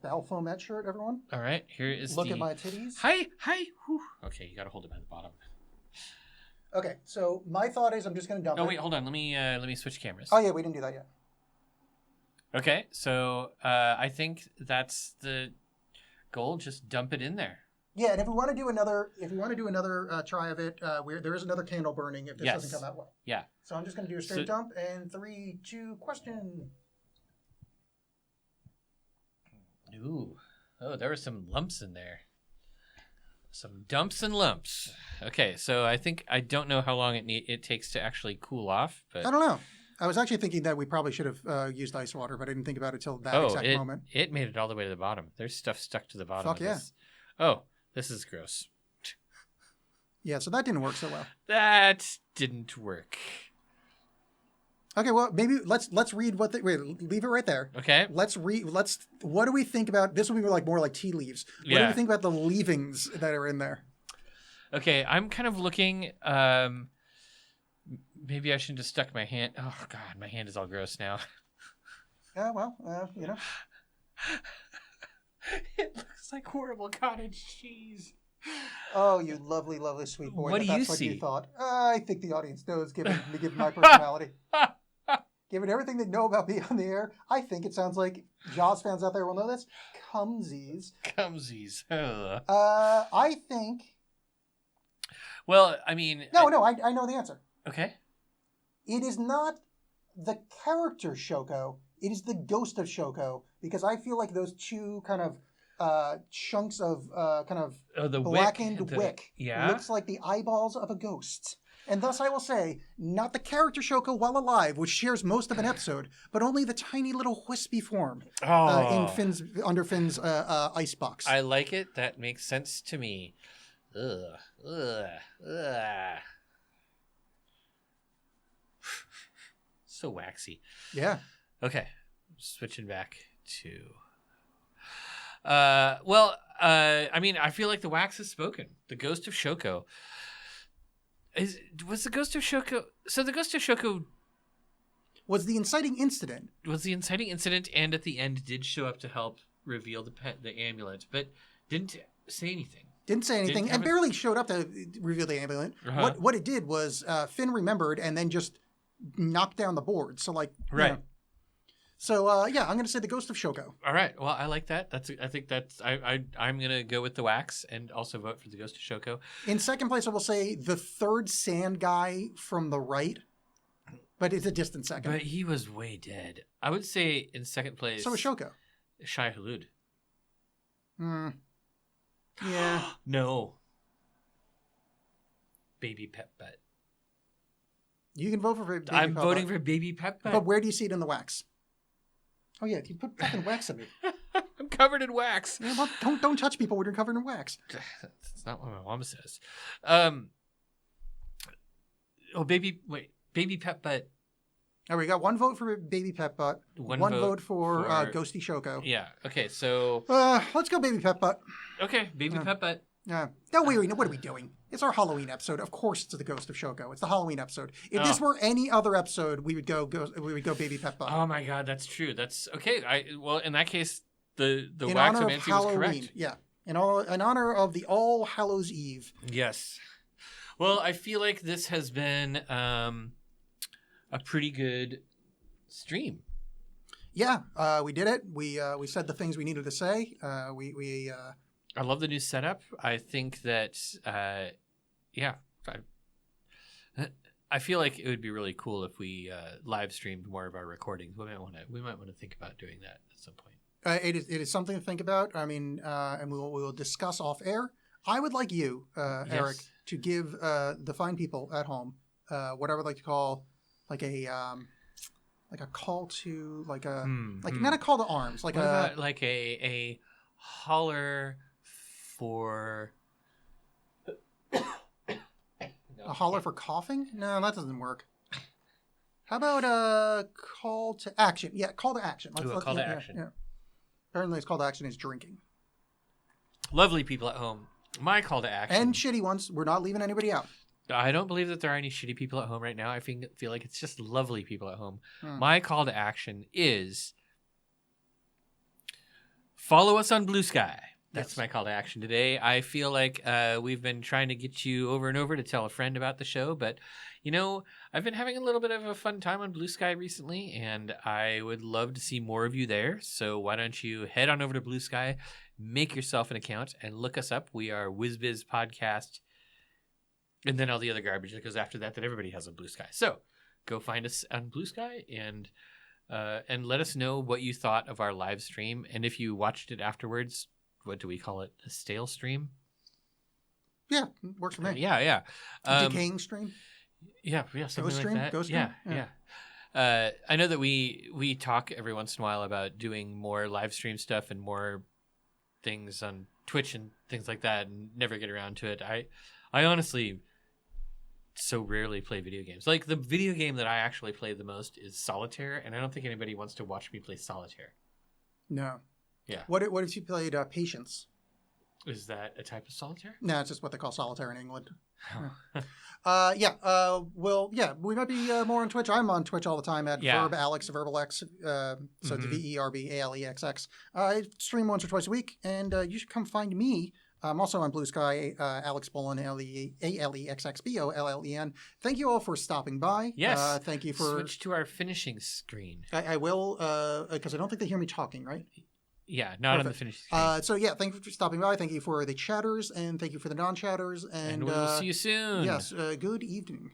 Balfomet shirt, everyone. All right. Here is Look at my titties. Hi. Whew. Okay, you got to hold it by the bottom. Okay, so my thought is I'm just going to dump it. Oh wait, hold on. Let me switch cameras. Oh yeah, we didn't do that yet. Okay, so I think that's the goal. Just dump it in there. Yeah, and if we want to do another, try of it, there is another candle burning if this doesn't come out well. Yeah. So I'm just going to do a straight dump, and 3, 2, question. Ooh, oh, there were some lumps in there. Some dumps and lumps. Okay, so I don't know how long it takes to actually cool off, but I don't know. I was actually thinking that we probably should have used ice water, but I didn't think about it till that exact moment. It made it all the way to the bottom. There's stuff stuck to the bottom. Fuck yeah. This. Oh, this is gross. Yeah, so that didn't work so well. That didn't work. Okay, well, maybe let's read wait, leave it right there. Okay. What do we think about, this will be more like tea leaves. What do we think about the leavings that are in there? Okay, I'm kind of looking, maybe I shouldn't have stuck my hand. Oh God, my hand is all gross now. Yeah, well, It looks like horrible cottage cheese. Oh, you lovely, lovely sweet boy. What do you That's what see? you thought. I think the audience knows, given my personality. Given everything they know about me on the air, I think it sounds like Jaws fans out there will know this. Cumsies. Cumsies. I think. Well, I mean. No, I know the answer. Okay. It is not the character Shoko. It is the ghost of Shoko, because I feel like those two kind of chunks of the blackened wick yeah? looks like the eyeballs of a ghost. And thus I will say, not the character Shoko while alive, which shares most of an episode, but only the tiny little wispy form under Finn's icebox. I like it. That makes sense to me. Ugh. So waxy. Yeah. Okay. Switching back to... I mean, I feel like the wax has spoken. The ghost of Shoko. Was the ghost of Shoko... So the ghost of Shoko... Was the inciting incident. And at the end did show up to help reveal the amulet, but didn't say anything. And barely showed up to reveal the amulet. Uh-huh. What it did was Finn remembered and then just knocked down the board. So right. You know. So I'm going to say the ghost of Shoko. All right. Well, I like that. I'm going to go with the wax and also vote for the ghost of Shoko. In second place, I will say the third sand guy from the right, but it's a distant second. But he was way dead. I would say in second place. So was Shoko. Shai Hulud. Yeah. No. Baby Pep Butt. You can vote for Baby Pep I'm voting for Baby Pep Butt. But where do you see it in the wax? Oh yeah, you put fucking wax on me. I'm covered in wax. Yeah, well, don't touch people when you're covered in wax. That's not what my mom says. Baby Pep Butt. Oh, we got one vote for Baby Pep Butt. One vote for Ghosty Shoko. Yeah. Okay. So. Let's go Baby Pep Butt. Okay, Baby Pep Butt. No, what are we doing? It's our Halloween episode. Of course, it's the Ghost of Shoko. It's the Halloween episode. If this were any other episode, we would go Baby Pep Butt. Oh my God, that's true. That's okay. Well, in that case, the in wax honor of Nancy was correct. Yeah, in honor of the All Hallows Eve. Yes. Well, I feel like this has been a pretty good stream. Yeah, we did it. We said the things we needed to say. I love the new setup. I think that, I feel like it would be really cool if we live streamed more of our recordings. We might want to think about doing that at some point. It is something to think about. I mean, and we will discuss off air. I would like you, Eric, to give the fine people at home what I would like to call like a call to not a call to arms, like what about like a holler for No, A holler for coughing? No, that doesn't work. How about a call to action? Yeah, call to action. Call to action. Yeah. Apparently, his call to action is drinking. Lovely people at home. My call to action. And shitty ones. We're not leaving anybody out. I don't believe that there are any shitty people at home right now. I feel like it's just lovely people at home. Hmm. My call to action is follow us on Blue Sky. That's my call to action today. I feel like we've been trying to get you over and over to tell a friend about the show, but I've been having a little bit of a fun time on Blue Sky recently, and I would love to see more of you there. So why don't you head on over to Blue Sky, make yourself an account, and look us up. We are WizBiz Podcast, and then all the other garbage that goes after that everybody has on Blue Sky. So go find us on Blue Sky and let us know what you thought of our live stream, and if you watched it afterwards. What do we call it? A stale stream? Yeah, works for me. Yeah. Decaying stream? Yeah, something Ghost like stream? that. Ghost stream? Yeah. I know that we talk every once in a while about doing more live stream stuff and more things on Twitch and things like that, and never get around to it. I honestly so rarely play video games. Like, the video game that I actually play the most is Solitaire, and I don't think anybody wants to watch me play Solitaire. No. Yeah. What if you played Patience? Is that a type of solitaire? No, it's just what they call solitaire in England. Oh. We might be more on Twitch. I'm on Twitch all the time at Verb Alex, VerbalX. So it's VERBALEXX. I stream once or twice a week, and you should come find me. I'm also on Blue Sky, Alex Bollen, ALEXXBOLLEN. Thank you all for stopping by. Yes. Thank you for... Switch to our finishing screen. I will, because I don't think they hear me talking, right? Yeah, not on the finishing screen. Thank you for stopping by. Thank you for the chatters, and thank you for the non-chatters. And we'll see you soon. Yes, good evening.